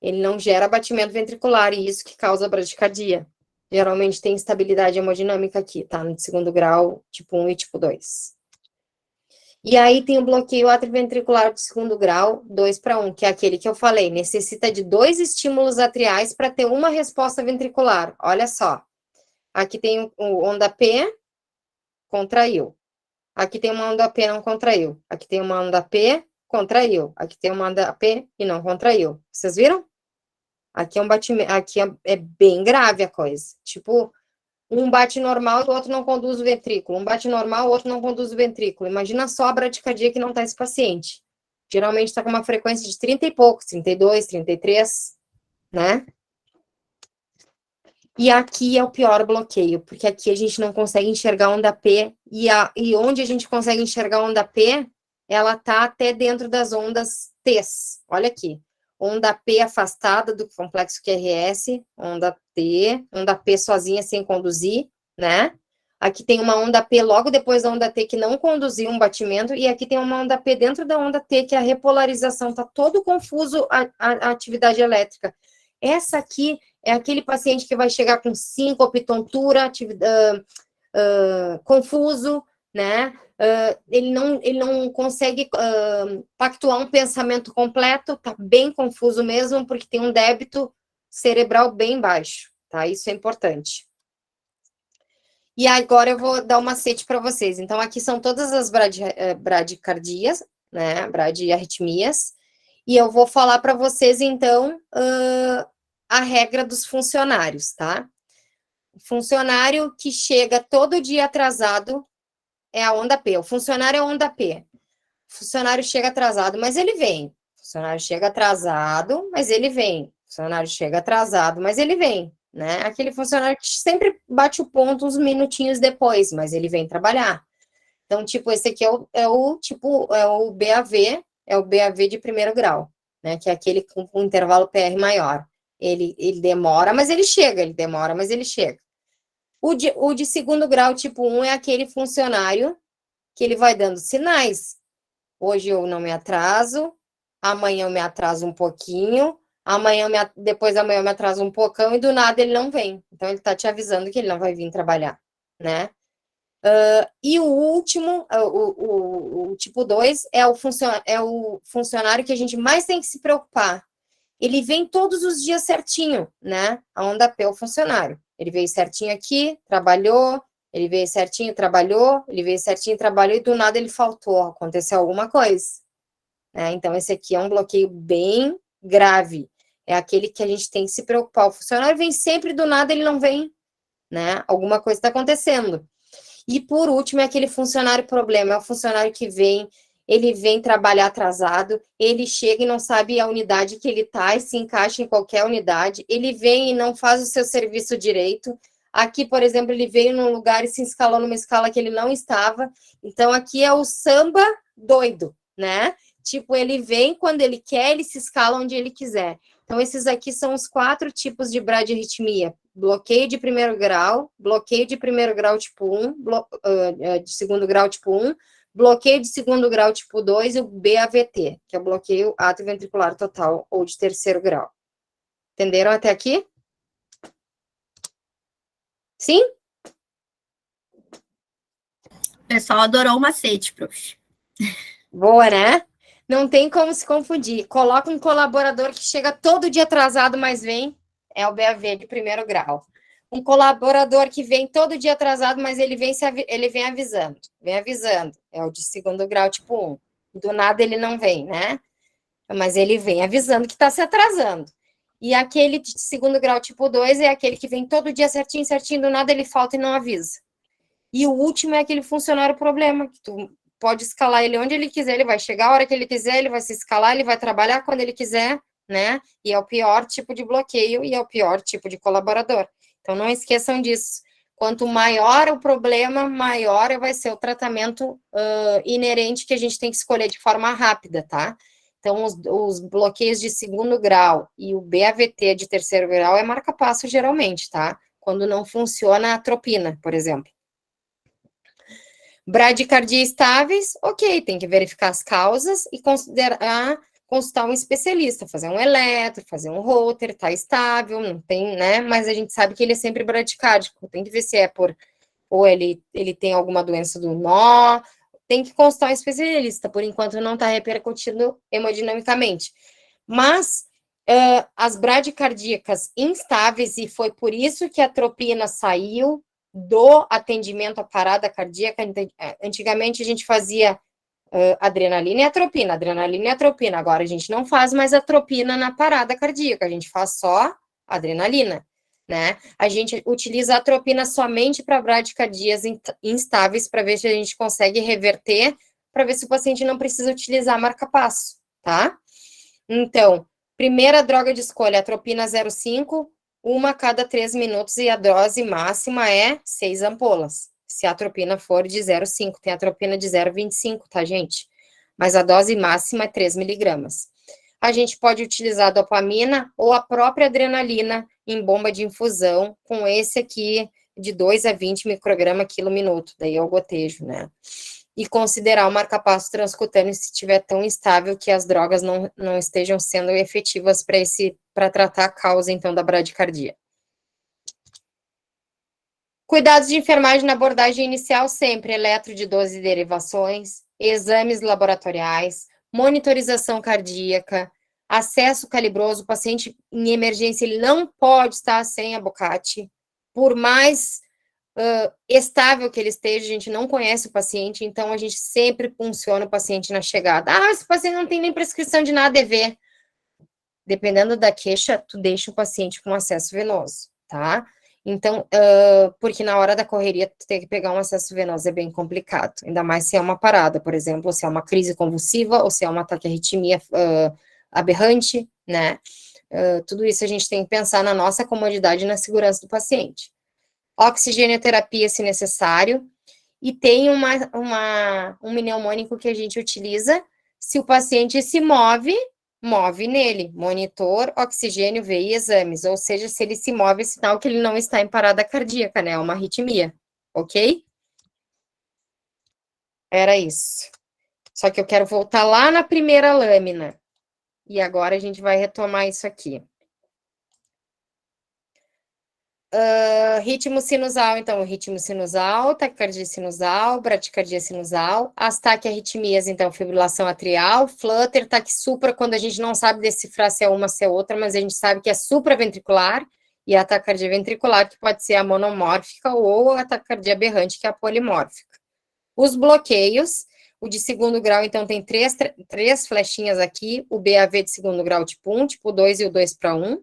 Ele não gera batimento ventricular, e isso que causa bradicardia. Geralmente tem instabilidade hemodinâmica aqui, tá? No segundo grau, tipo 1 e tipo 2. E aí tem o bloqueio atrioventricular do segundo grau, 2:1, que é aquele que eu falei, necessita de 2 estímulos atriais para ter uma resposta ventricular. Olha só. Aqui tem o onda P, contraiu. Aqui tem uma onda P, não contraiu. Aqui tem uma onda P, contraiu. Aqui tem uma onda P e não contraiu. Vocês viram? Aqui é um batimento, aqui é bem grave a coisa. Tipo, um bate normal e o outro não conduz o ventrículo. Um bate normal, o outro não conduz o ventrículo. Imagina só a bradicardia que não tá esse paciente. Geralmente está com uma frequência de 30 e poucos, 32, 33, né? E aqui é o pior bloqueio, porque aqui a gente não consegue enxergar a onda P, e onde a gente consegue enxergar a onda P, ela tá até dentro das ondas T's. Olha aqui. onda P afastada do complexo QRS, onda P sozinha sem conduzir, né? Aqui tem uma onda P logo depois da onda T que não conduziu um batimento, e aqui tem uma onda P dentro da onda T, que é a repolarização, tá todo confuso a atividade elétrica. Essa aqui é aquele paciente que vai chegar com síncope, tontura, confuso, né? Ele não consegue pactuar um pensamento completo, tá bem confuso mesmo, porque tem um débito cerebral bem baixo, tá? Isso é importante. E agora eu vou dar um macete para vocês. Então, aqui são todas as bradicardias, né? Bradiarritmias. E eu vou falar para vocês, então, a regra dos funcionários, tá? O funcionário que chega todo dia atrasado é a onda P. O funcionário é a onda P. O funcionário chega atrasado, mas ele vem. O funcionário chega atrasado, mas ele vem. O funcionário chega atrasado, mas ele vem, né? Aquele funcionário que sempre bate o ponto uns minutinhos depois, mas ele vem trabalhar. Então, tipo, esse aqui é o BAV, é o BAV de primeiro grau, né? Que é aquele com intervalo PR maior. Ele demora, mas ele chega, ele demora, mas ele chega. O de segundo grau, tipo 1, é aquele funcionário que ele vai dando sinais. Hoje eu não me atraso, amanhã eu me atraso um pouquinho, depois da manhã eu me atraso um pouquinho, e do nada ele não vem. Então, ele tá te avisando que ele não vai vir trabalhar, né? E o último, o tipo 2, é o funcionário que a gente mais tem que se preocupar. Ele vem todos os dias certinho, né? A onda P é o funcionário. Ele veio certinho aqui, trabalhou, ele veio certinho, trabalhou, ele veio certinho, trabalhou, e do nada ele faltou, aconteceu alguma coisa, né? Então, esse aqui é um bloqueio bem grave. É aquele que a gente tem que se preocupar. O funcionário vem sempre, do nada ele não vem, né? Alguma coisa está acontecendo. E, por último, é aquele funcionário problema. É o funcionário que ele vem trabalhar atrasado, ele chega e não sabe a unidade que ele está e se encaixa em qualquer unidade, ele vem e não faz o seu serviço direito. Aqui, por exemplo, ele veio num lugar e se escalou numa escala que ele não estava. Então, aqui é o samba doido, né? Tipo, ele vem quando ele quer, ele se escala onde ele quiser. Então, esses aqui são os 4 tipos de bradiarritmia. Bloqueio de primeiro grau, bloqueio de primeiro grau tipo 1, de segundo grau tipo 1, bloqueio de segundo grau tipo 2 e o BAVT, que é o bloqueio atrioventricular total ou de terceiro grau. Entenderam até aqui? Sim? O pessoal adorou o macete, prof. Boa, né? Não tem como se confundir. Coloca um colaborador que chega todo dia atrasado, mas vem, é o BAV de primeiro grau. Um colaborador que vem todo dia atrasado, mas ele vem avisando, é o de segundo grau tipo 1. Do nada ele não vem, né? Mas ele vem avisando que está se atrasando. E aquele de segundo grau tipo 2 é aquele que vem todo dia certinho, do nada ele falta e não avisa. E o último é aquele funcionário problema, que tu pode escalar ele onde ele quiser, ele vai chegar a hora que ele quiser, ele vai se escalar, ele vai trabalhar quando ele quiser, né? E é o pior tipo de bloqueio e é o pior tipo de colaborador. Então, não esqueçam disso. Quanto maior o problema, maior vai ser o tratamento inerente que a gente tem que escolher de forma rápida, tá? Então, os bloqueios de segundo grau e o BAVT de terceiro grau é marca-passo, geralmente, tá? Quando não funciona a atropina, por exemplo. Bradicardia estáveis, ok, tem que verificar as causas e consultar um especialista, fazer um eletro, fazer um Holter, tá estável, não tem, né? Mas a gente sabe que ele é sempre bradicárdico, tem que ver se é ou ele tem alguma doença do nó, tem que consultar um especialista, por enquanto não tá repercutindo hemodinamicamente. Mas as bradicardíacas instáveis, e foi por isso que a atropina saiu do atendimento à parada cardíaca. Antigamente a gente fazia adrenalina e atropina, agora a gente não faz mais atropina na parada cardíaca, a gente faz só adrenalina, né? A gente utiliza a atropina somente para bradicardias instáveis, para ver se a gente consegue reverter, para ver se o paciente não precisa utilizar marca-passo, tá? Então, primeira droga de escolha, atropina 0,5, uma a cada 3 minutos, e a dose máxima é 6 ampolas. Se a atropina for de 0,5, tem atropina de 0,25, tá, gente? Mas a dose máxima é 3 miligramas. a gente pode utilizar a dopamina ou a própria adrenalina em bomba de infusão, com esse aqui de 2 a 20 microgramas quilo minuto, daí é o gotejo, né? E considerar o marcapasso transcutâneo se estiver tão instável que as drogas não estejam sendo efetivas para tratar a causa, então, da bradicardia. Cuidados de enfermagem na abordagem inicial sempre, eletro de 12 derivações, exames laboratoriais, monitorização cardíaca, acesso calibroso, o paciente em emergência, ele não pode estar sem abocate, por mais estável que ele esteja, a gente não conhece o paciente, então a gente sempre funciona o paciente na chegada. Ah, esse paciente não tem nem prescrição de nada, EV. Dependendo da queixa, tu deixa o paciente com acesso venoso, tá? Então, porque na hora da correria, tu ter que pegar um acesso venoso é bem complicado, ainda mais se é uma parada, por exemplo, ou se é uma crise convulsiva, ou se é um ataque à arritmia aberrante, né? Tudo isso a gente tem que pensar na nossa comodidade e na segurança do paciente. Oxigenoterapia, se necessário, e tem um pneumônico que a gente utiliza se o paciente se move nele, monitor, oxigênio, VI, exames, ou seja, se ele se move, é sinal que ele não está em parada cardíaca, né, uma arritmia, ok? Era isso. Só que eu quero voltar lá na primeira lâmina, e agora a gente vai retomar isso aqui. Ritmo sinusal, então, ritmo sinusal, taquicardia sinusal, bradicardia sinusal, as taquiarritmias, então, fibrilação atrial, flutter, taquissupra, quando a gente não sabe decifrar se é uma, se é outra, mas a gente sabe que é supraventricular, e a taquicardia ventricular, que pode ser a monomórfica, ou a taquicardia aberrante, que é a polimórfica. Os bloqueios, o de segundo grau, então, tem três flechinhas aqui, o BAV de segundo grau tipo 1, tipo 2 e o 2:1.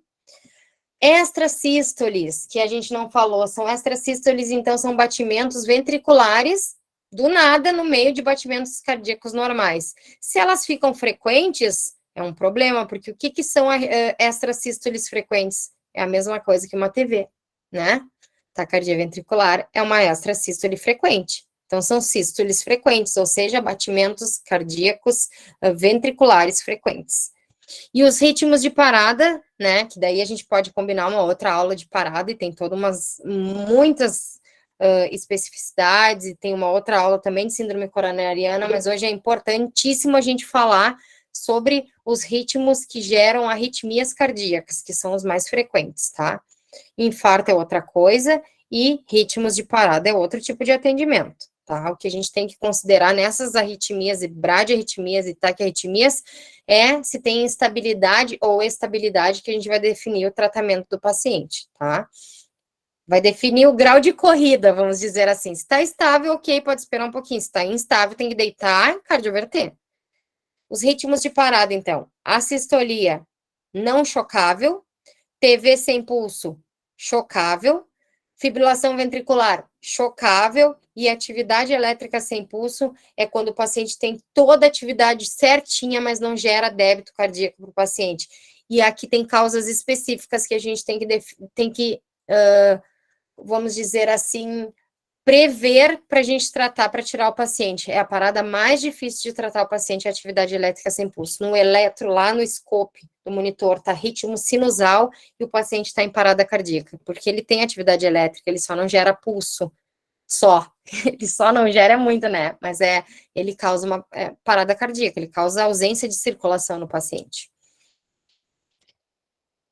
Extrasístoles, que a gente não falou, são extrasístoles, então, são batimentos ventriculares, do nada, no meio de batimentos cardíacos normais. Se elas ficam frequentes, é um problema, porque o que são extrasístoles frequentes? É a mesma coisa que uma TV, né? Taquicardia ventricular é uma extrasístole frequente. Então, são sístoles frequentes, ou seja, batimentos cardíacos ventriculares frequentes. E os ritmos de parada, né, que daí a gente pode combinar uma outra aula de parada, e tem muitas especificidades, e tem uma outra aula também de síndrome coronariana, mas hoje é importantíssimo a gente falar sobre os ritmos que geram arritmias cardíacas, que são os mais frequentes, tá? Infarto é outra coisa, e ritmos de parada é outro tipo de atendimento, tá? O que a gente tem que considerar nessas arritmias e bradiarritmias e taquiarritmias é se tem instabilidade ou estabilidade, que a gente vai definir o tratamento do paciente, tá? Vai definir o grau de corrida, vamos dizer assim. Se está estável, ok, pode esperar um pouquinho. Se está instável, tem que deitar, cardioverter. Os ritmos de parada, então. Assistolia, não chocável. TV sem pulso, chocável. Fibrilação ventricular, chocável. E atividade elétrica sem pulso é quando o paciente tem toda a atividade certinha, mas não gera débito cardíaco para o paciente. E aqui tem causas específicas que a gente tem que vamos dizer assim, prever para a gente tratar, para tirar o paciente. É a parada mais difícil de tratar o paciente, a atividade elétrica sem pulso. No eletro, lá no scope do monitor, tá ritmo sinusal e o paciente está em parada cardíaca, porque ele tem atividade elétrica, ele só não gera pulso, ele só não gera muito, né, mas ele causa uma parada cardíaca, ele causa ausência de circulação no paciente.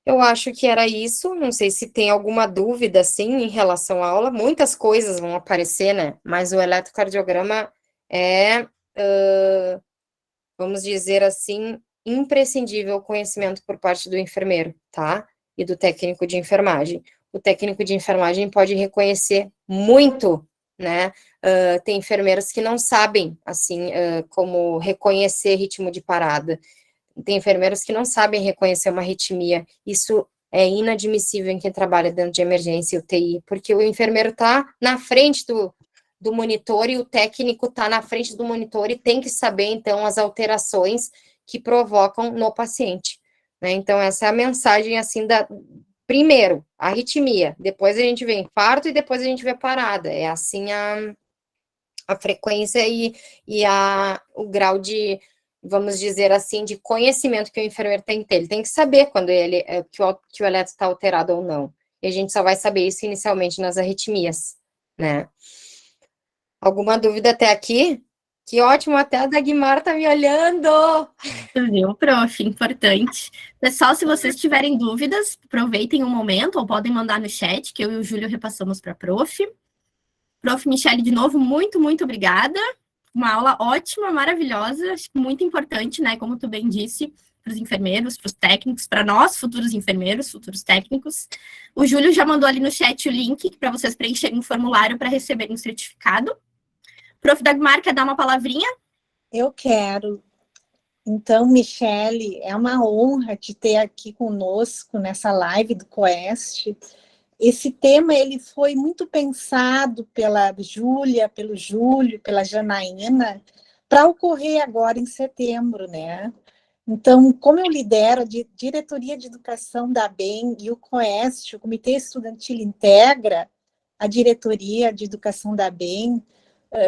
Eu acho que era isso, não sei se tem alguma dúvida, assim, em relação à aula, muitas coisas vão aparecer, né, mas o eletrocardiograma é, vamos dizer assim, imprescindível conhecimento por parte do enfermeiro, tá, e do técnico de enfermagem. O técnico de enfermagem pode reconhecer muito, né, tem enfermeiros que não sabem, assim, como reconhecer ritmo de parada. Tem enfermeiros que não sabem reconhecer uma arritmia. Isso é inadmissível em quem trabalha dentro de emergência e UTI, porque o enfermeiro está na frente do monitor e o técnico está na frente do monitor e tem que saber, então, as alterações que provocam no paciente, né? Então, essa é a mensagem, assim, primeiro, arritmia, depois a gente vê infarto e depois a gente vê parada. É assim a frequência e o grau de vamos dizer assim, de conhecimento que o enfermeiro tem que ter. Ele tem que saber quando que o eletro está alterado ou não. E a gente só vai saber isso inicialmente nas arritmias, né? Alguma dúvida até aqui? Que ótimo, até a Dagmar tá me olhando! Viu, prof? Importante. Pessoal, se vocês tiverem dúvidas, aproveitem um momento ou podem mandar no chat, que eu e o Júlio repassamos para a prof. Prof. Michele, de novo, muito, muito obrigada. Uma aula ótima, maravilhosa, acho que muito importante, né? Como tu bem disse, para os enfermeiros, para os técnicos, para nós, futuros enfermeiros, futuros técnicos. O Júlio já mandou ali no chat o link para vocês preencherem um formulário para receberem um certificado. Prof. Dagmar, quer dar uma palavrinha? Eu quero. Então, Michele, é uma honra te ter aqui conosco nessa live do Coest. Esse tema ele foi muito pensado pela Júlia, pelo Júlio, pela Janaína, para ocorrer agora em setembro, né? Então, como eu lidero a Diretoria de Educação da ABEM e o Coest, o Comitê Estudantil integra a Diretoria de Educação da ABEM,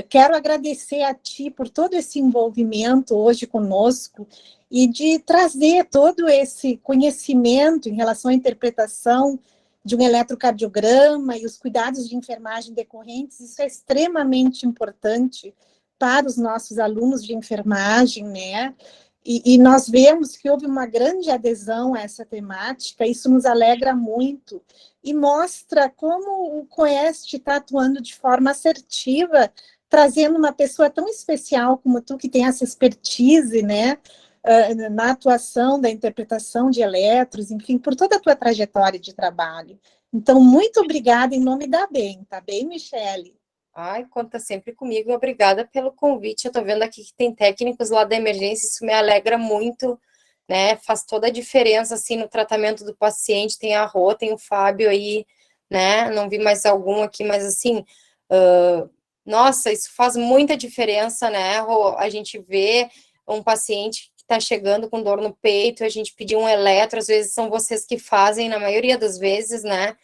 quero agradecer a ti por todo esse envolvimento hoje conosco e de trazer todo esse conhecimento em relação à interpretação de um eletrocardiograma e os cuidados de enfermagem decorrentes. Isso é extremamente importante para os nossos alunos de enfermagem, né? E nós vemos que houve uma grande adesão a essa temática, isso nos alegra muito e mostra como o Coest está atuando de forma assertiva, trazendo uma pessoa tão especial como tu, que tem essa expertise, né, na atuação da interpretação de eletros, enfim, por toda a tua trajetória de trabalho. Então, muito obrigada em nome da ABEM, tá bem, Michele? Ai, conta sempre comigo, obrigada pelo convite. Eu tô vendo aqui que tem técnicos lá da emergência, isso me alegra muito, né? Faz toda a diferença, assim, no tratamento do paciente. Tem a Rô, tem o Fábio aí, né? Não vi mais algum aqui, mas assim, nossa, isso faz muita diferença, né, Rô? A gente vê um paciente que tá chegando com dor no peito, a gente pedir um eletro, às vezes são vocês que fazem, na maioria das vezes, né?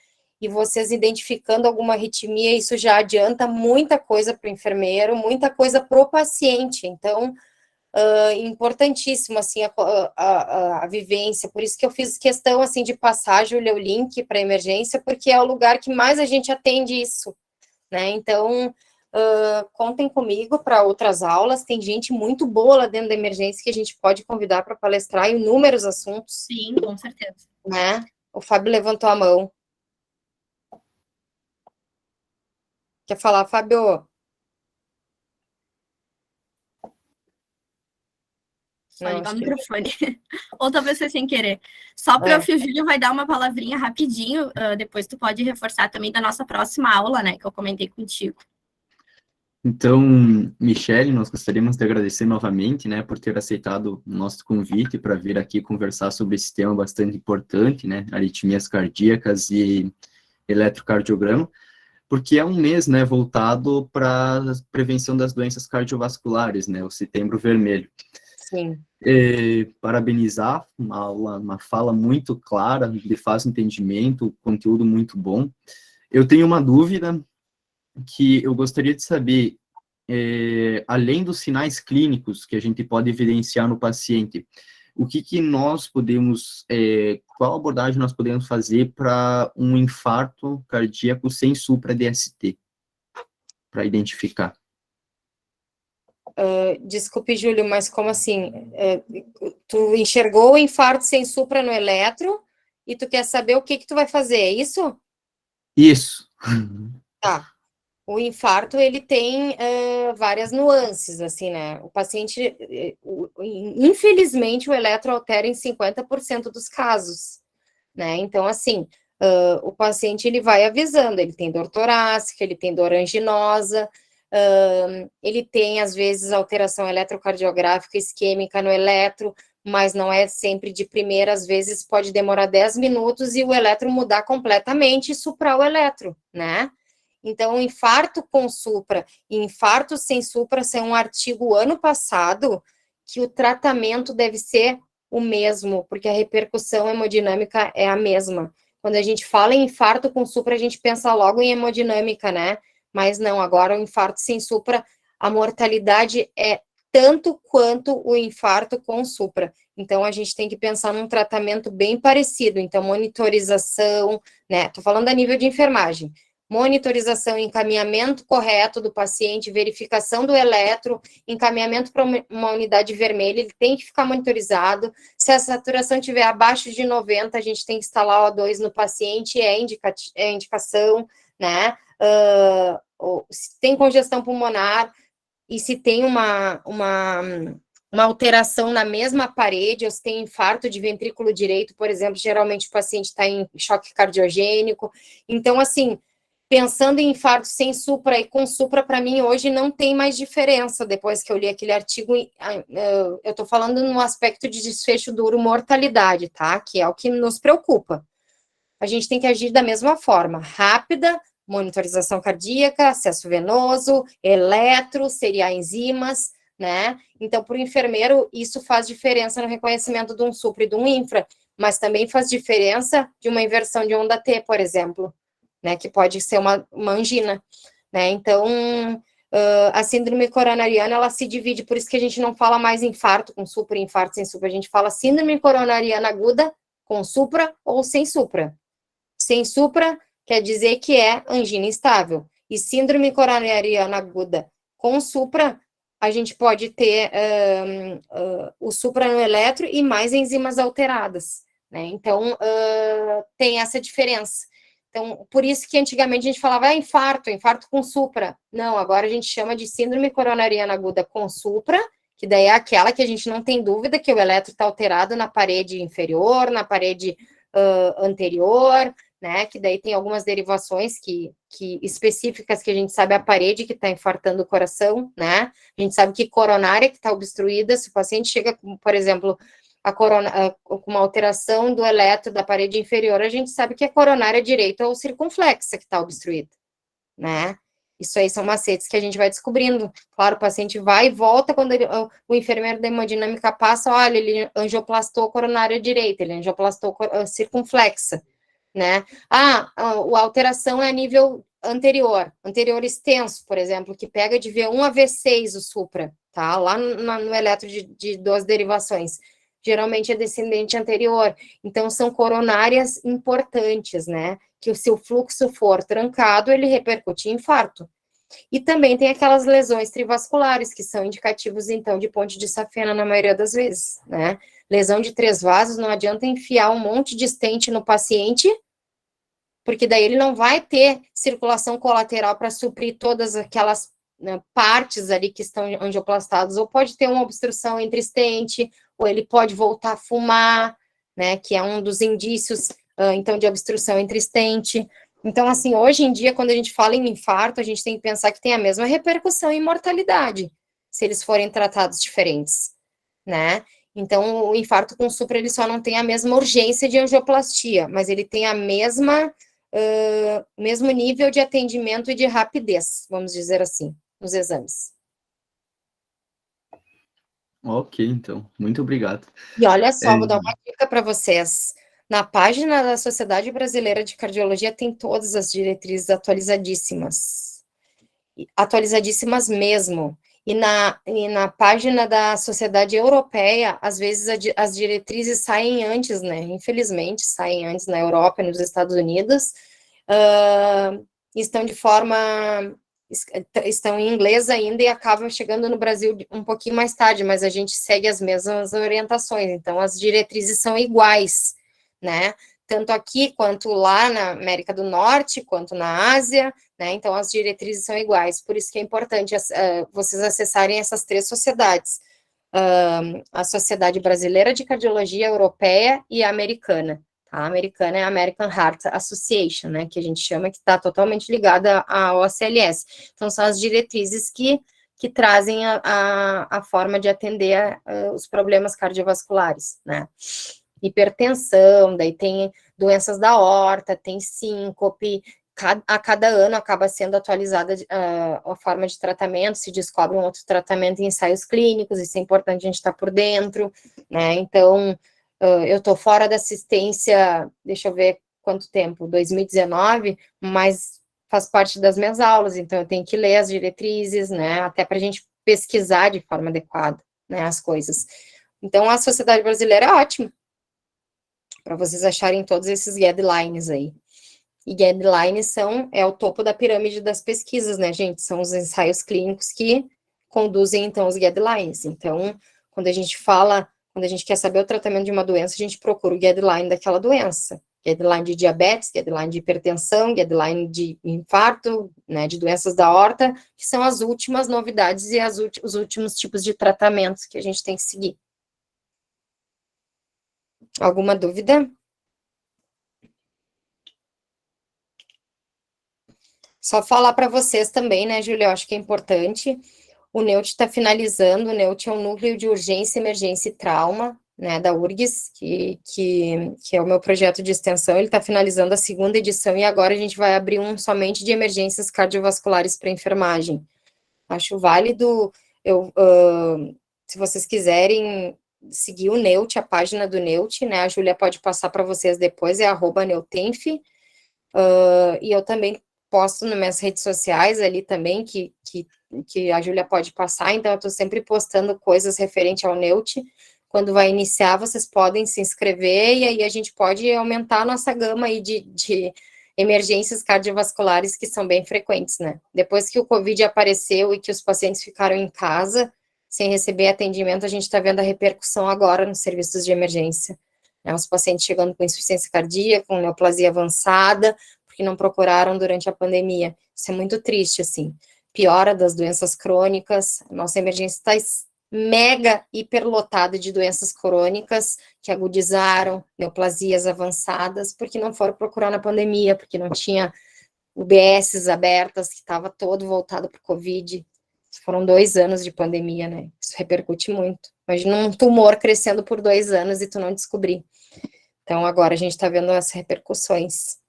E vocês identificando alguma arritmia, isso já adianta muita coisa para o enfermeiro, muita coisa para o paciente. Então, importantíssimo, assim, a vivência. Por isso que eu fiz questão, assim, de passar, Júlia, o link para a emergência, porque é o lugar que mais a gente atende isso, né? Então, contem comigo para outras aulas. Tem gente muito boa lá dentro da emergência que a gente pode convidar para palestrar em inúmeros assuntos. Sim, com certeza. Né? O Fábio levantou a mão. Quer falar, Fábio? Só Não, ligar o acho que- microfone. Ou talvez foi sem querer. Só para o Júlio vai dar uma palavrinha rapidinho, depois tu pode reforçar também da nossa próxima aula, né, que eu comentei contigo. Então, Michele, nós gostaríamos de agradecer novamente, né, por ter aceitado o nosso convite para vir aqui conversar sobre esse tema bastante importante, né, aritmias cardíacas e eletrocardiograma, porque é um mês, né, voltado para a prevenção das doenças cardiovasculares, né, o Setembro Vermelho. Sim. Parabenizar, uma fala muito clara, de fácil entendimento, conteúdo muito bom. Eu tenho uma dúvida que eu gostaria de saber, além dos sinais clínicos que a gente pode evidenciar no paciente, o que nós podemos, qual abordagem nós podemos fazer para um infarto cardíaco sem supra-DST, para identificar? Desculpe, Júlio, mas como assim? Tu enxergou o infarto sem supra no eletro e tu quer saber o que tu vai fazer, é isso? Isso. Tá. O infarto, ele tem várias nuances, assim, né? O paciente, infelizmente, o eletro altera em 50% dos casos, né? Então, assim, o paciente, ele vai avisando, ele tem dor torácica, ele tem dor anginosa, ele tem, às vezes, alteração eletrocardiográfica isquêmica no eletro, mas não é sempre de primeira, às vezes pode demorar 10 minutos e o eletro mudar completamente e suprar o eletro, né? Então, infarto com supra e infarto sem supra são um artigo ano passado que o tratamento deve ser o mesmo, porque a repercussão hemodinâmica é a mesma. Quando a gente fala em infarto com supra, a gente pensa logo em hemodinâmica, né? Mas não, agora o infarto sem supra, a mortalidade é tanto quanto o infarto com supra. Então, a gente tem que pensar num tratamento bem parecido. Então, monitorização, né? Estou falando a nível de enfermagem. Monitorização, encaminhamento correto do paciente, verificação do eletro, encaminhamento para uma unidade vermelha, ele tem que ficar monitorizado. Se a saturação estiver abaixo de 90, a gente tem que instalar O2 no paciente, é indicação, né? Se tem congestão pulmonar, e se tem uma alteração na mesma parede, ou se tem infarto de ventrículo direito, por exemplo, geralmente o paciente está em choque cardiogênico. Então, assim, pensando em infarto sem supra e com supra, para mim, hoje não tem mais diferença, depois que eu li aquele artigo, eu estou falando no aspecto de desfecho duro, mortalidade, tá? Que é o que nos preocupa. A gente tem que agir da mesma forma, rápida, monitorização cardíaca, acesso venoso, eletro, seriar enzimas, né? Então, para o enfermeiro, isso faz diferença no reconhecimento de um supra e de um infra, mas também faz diferença de uma inversão de onda T, por exemplo, né? Que pode ser uma angina, né? Então, a síndrome coronariana, ela se divide, por isso que a gente não fala mais infarto com supra e infarto sem supra, a gente fala síndrome coronariana aguda com supra ou sem supra. Sem supra quer dizer que é angina instável. E síndrome coronariana aguda com supra, a gente pode ter o supra no eletro e mais enzimas alteradas, né? Então, tem essa diferença. Então, por isso que antigamente a gente falava infarto com supra. Não, agora a gente chama de síndrome coronariana aguda com supra, que daí é aquela que a gente não tem dúvida que o eletro está alterado na parede inferior, na parede anterior, né, que daí tem algumas derivações específicas que a gente sabe a parede que está infartando o coração, né, a gente sabe que coronária que está obstruída, se o paciente chega, por exemplo, com uma alteração do eletro da parede inferior, a gente sabe que é coronária direita ou circunflexa que está obstruída, né, isso aí são macetes que a gente vai descobrindo. Claro, o paciente vai e volta quando o enfermeiro da hemodinâmica passa, olha, ele angioplastou coronária direita, ele angioplastou circunflexa, né? A alteração é a nível anterior extenso, por exemplo, que pega de V1 a V6 o supra, tá? Lá no eletro de 12 derivações. Geralmente é descendente anterior. Então, são coronárias importantes, né? Que se o fluxo for trancado, ele repercute em infarto. E também tem aquelas lesões trivasculares, que são indicativos, então, de ponte de safena na maioria das vezes, né? Lesão de 3 vasos, não adianta enfiar um monte de stent no paciente, porque daí ele não vai ter circulação colateral para suprir todas aquelas, né, partes ali que estão angioplastadas, ou pode ter uma obstrução entre stent, ou ele pode voltar a fumar, né, que é um dos indícios, então, de obstrução entre stent. Então, assim, hoje em dia, quando a gente fala em infarto, a gente tem que pensar que tem a mesma repercussão em mortalidade, se eles forem tratados diferentes, né? Então, o infarto com supra, ele só não tem a mesma urgência de angioplastia, mas ele tem a mesmo nível de atendimento e de rapidez, vamos dizer assim, nos exames. Ok, então, muito obrigado. E olha só, vou dar uma dica para vocês. Na página da Sociedade Brasileira de Cardiologia tem todas as diretrizes atualizadíssimas. Atualizadíssimas mesmo. E na página da Sociedade Europeia, às vezes as diretrizes saem antes, né? Infelizmente, saem antes na Europa e nos Estados Unidos. Estão em inglês ainda e acabam chegando no Brasil um pouquinho mais tarde, mas a gente segue as mesmas orientações. Então, as diretrizes são iguais, né? Tanto aqui, quanto lá na América do Norte, quanto na Ásia, né? Então, as diretrizes são iguais. Por isso que é importante vocês acessarem essas 3 sociedades. A Sociedade Brasileira de Cardiologia Europeia e a Americana. A americana é a American Heart Association, né? Que a gente chama, que está totalmente ligada à OCLS. Então, são as diretrizes que trazem a forma de atender os problemas cardiovasculares, né? Hipertensão, daí tem doenças da aorta, tem síncope, a cada ano acaba sendo atualizada a forma de tratamento, se descobre um outro tratamento em ensaios clínicos, isso é importante a gente estar por dentro, né? Então, eu estou fora da assistência, deixa eu ver quanto tempo, 2019, mas faz parte das minhas aulas, então eu tenho que ler as diretrizes, né? Até para a gente pesquisar de forma adequada, né, as coisas. Então, a sociedade brasileira é ótima para vocês acharem todos esses guidelines aí. E guidelines é o topo da pirâmide das pesquisas, né, gente? São os ensaios clínicos que conduzem, então, os guidelines. Então, quando a gente quer saber o tratamento de uma doença, a gente procura o guideline daquela doença. Guideline de diabetes, guideline de hipertensão, guideline de infarto, né, de doenças da aorta, que são as últimas novidades e os últimos tipos de tratamentos que a gente tem que seguir. Alguma dúvida? Só falar para vocês também, né, Júlia, eu acho que é importante, o NEUT está finalizando, o NEUT é um núcleo de urgência, emergência e trauma, né, da URGS, que é o meu projeto de extensão, ele está finalizando a 2ª edição, e agora a gente vai abrir um somente de emergências cardiovasculares para enfermagem. Acho válido, se vocês quiserem seguir o NEUT, a página do NEUT, né, a Júlia pode passar para vocês depois, é @neutenf, e eu também posto nas minhas redes sociais ali também, que a Júlia pode passar, então eu estou sempre postando coisas referente ao NEUT. Quando vai iniciar, vocês podem se inscrever, e aí a gente pode aumentar a nossa gama aí de emergências cardiovasculares que são bem frequentes, né? Depois que o Covid apareceu e que os pacientes ficaram em casa, sem receber atendimento, a gente está vendo a repercussão agora nos serviços de emergência, né? Os pacientes chegando com insuficiência cardíaca, com neoplasia avançada, porque não procuraram durante a pandemia. Isso é muito triste, assim. Piora das doenças crônicas, nossa emergência está mega hiperlotada de doenças crônicas que agudizaram, neoplasias avançadas, porque não foram procurar na pandemia, porque não tinha UBSs abertas, que estava todo voltado para o Covid. Foram 2 anos de pandemia, né? Isso repercute muito. Imagina um tumor crescendo por 2 anos e tu não descobrir. Então, agora a gente está vendo as repercussões.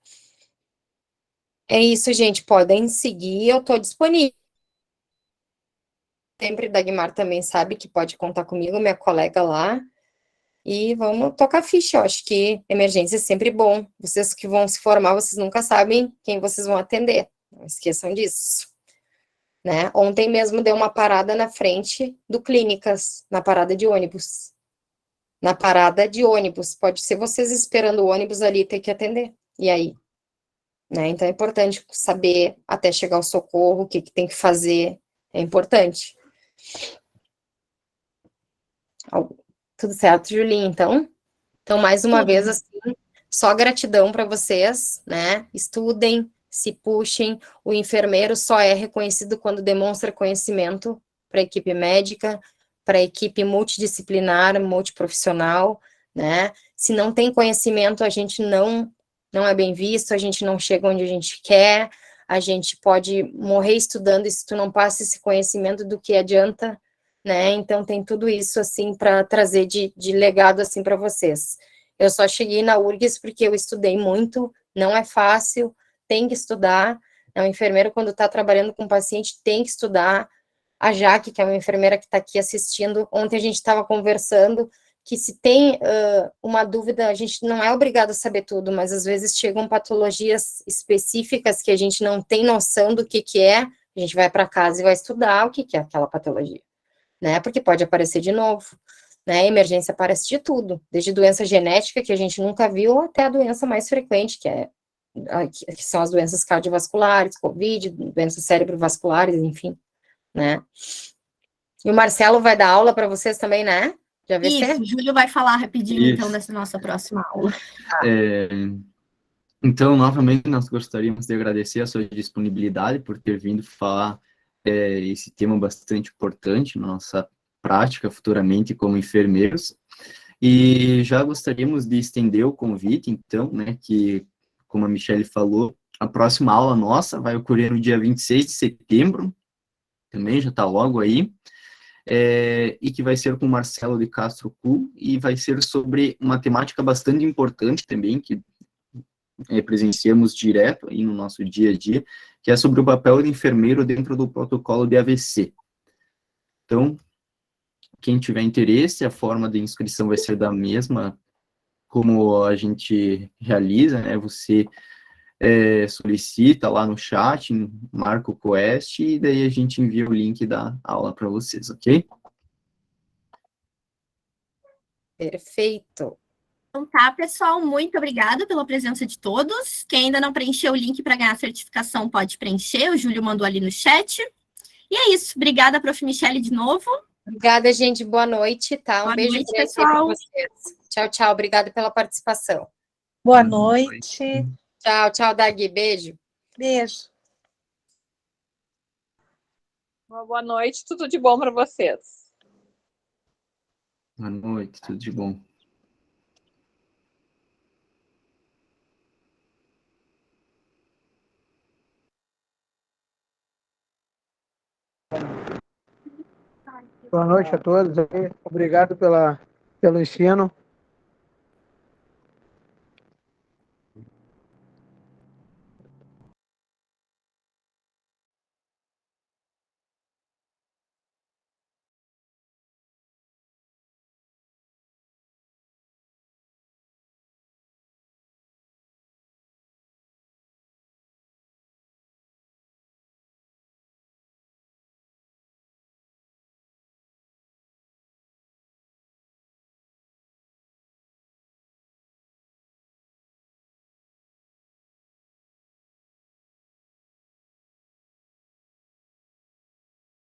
É isso, gente. Podem seguir, eu estou disponível. Sempre, Dagmar também sabe que pode contar comigo, minha colega lá. E vamos tocar ficha. Eu acho que emergência é sempre bom. Vocês que vão se formar, vocês nunca sabem quem vocês vão atender. Não esqueçam disso. Né? Ontem mesmo deu uma parada na frente do Clínicas, na parada de ônibus. Na parada de ônibus. Pode ser vocês esperando o ônibus ali ter que atender. E aí? Né? Então é importante saber até chegar o socorro, o que tem que fazer. É importante. Tudo certo, Julinha, então? Então, mais uma vez, assim, só gratidão para vocês, né? Estudem, se puxem. O enfermeiro só é reconhecido quando demonstra conhecimento para a equipe médica, para a equipe multidisciplinar, multiprofissional, né? Se não tem conhecimento, a gente não é bem visto, a gente não chega onde a gente quer, a gente pode morrer estudando, e se tu não passa esse conhecimento, do que adianta, né? Então, tem tudo isso, assim, para trazer de legado, assim, para vocês. Eu só cheguei na URGS porque eu estudei muito, não é fácil, tem que estudar. O enfermeiro, quando está trabalhando com o paciente, tem que estudar. A Jaque, que é uma enfermeira que está aqui assistindo, ontem a gente estava conversando, que se tem uma dúvida, a gente não é obrigado a saber tudo, mas às vezes chegam patologias específicas que a gente não tem noção do que é, a gente vai para casa e vai estudar o que é aquela patologia, né, porque pode aparecer de novo, né, emergência aparece de tudo, desde doença genética, que a gente nunca viu, até a doença mais frequente, que são as doenças cardiovasculares, Covid, doenças cerebrovasculares, enfim, né. E o Marcelo vai dar aula para vocês também, né? Já vai ser? Isso, o Júlio vai falar rapidinho, Isso. então, dessa nossa próxima aula. Então, novamente, nós gostaríamos de agradecer a sua disponibilidade por ter vindo falar esse tema bastante importante na nossa prática futuramente como enfermeiros. E já gostaríamos de estender o convite, então, né, que, como a Michelle falou, a próxima aula nossa vai ocorrer no dia 26 de setembro, também já está logo aí, e que vai ser com o Marcelo de Castro Cu, e vai ser sobre uma temática bastante importante também, que presenciamos direto aí no nosso dia a dia, que é sobre o papel do enfermeiro dentro do protocolo de AVC. Então, quem tiver interesse, a forma de inscrição vai ser da mesma como a gente realiza, né? Você solicita lá no chat, marca o Quest, e daí a gente envia o link da aula para vocês, ok? Perfeito. Então tá, pessoal, muito obrigada pela presença de todos. Quem ainda não preencheu o link para ganhar a certificação pode preencher, o Júlio mandou ali no chat. E é isso, obrigada, Prof. Michele, de novo. Obrigada, gente, boa noite, tá? Um Boa beijo noite, grande para pessoal. vocês. Tchau, tchau, obrigada pela participação. Boa noite. Tchau, tchau, Dagui, beijo. Beijo. Uma boa noite, tudo de bom para vocês. Boa noite, tudo de bom. Boa noite a todos. Obrigado pelo ensino.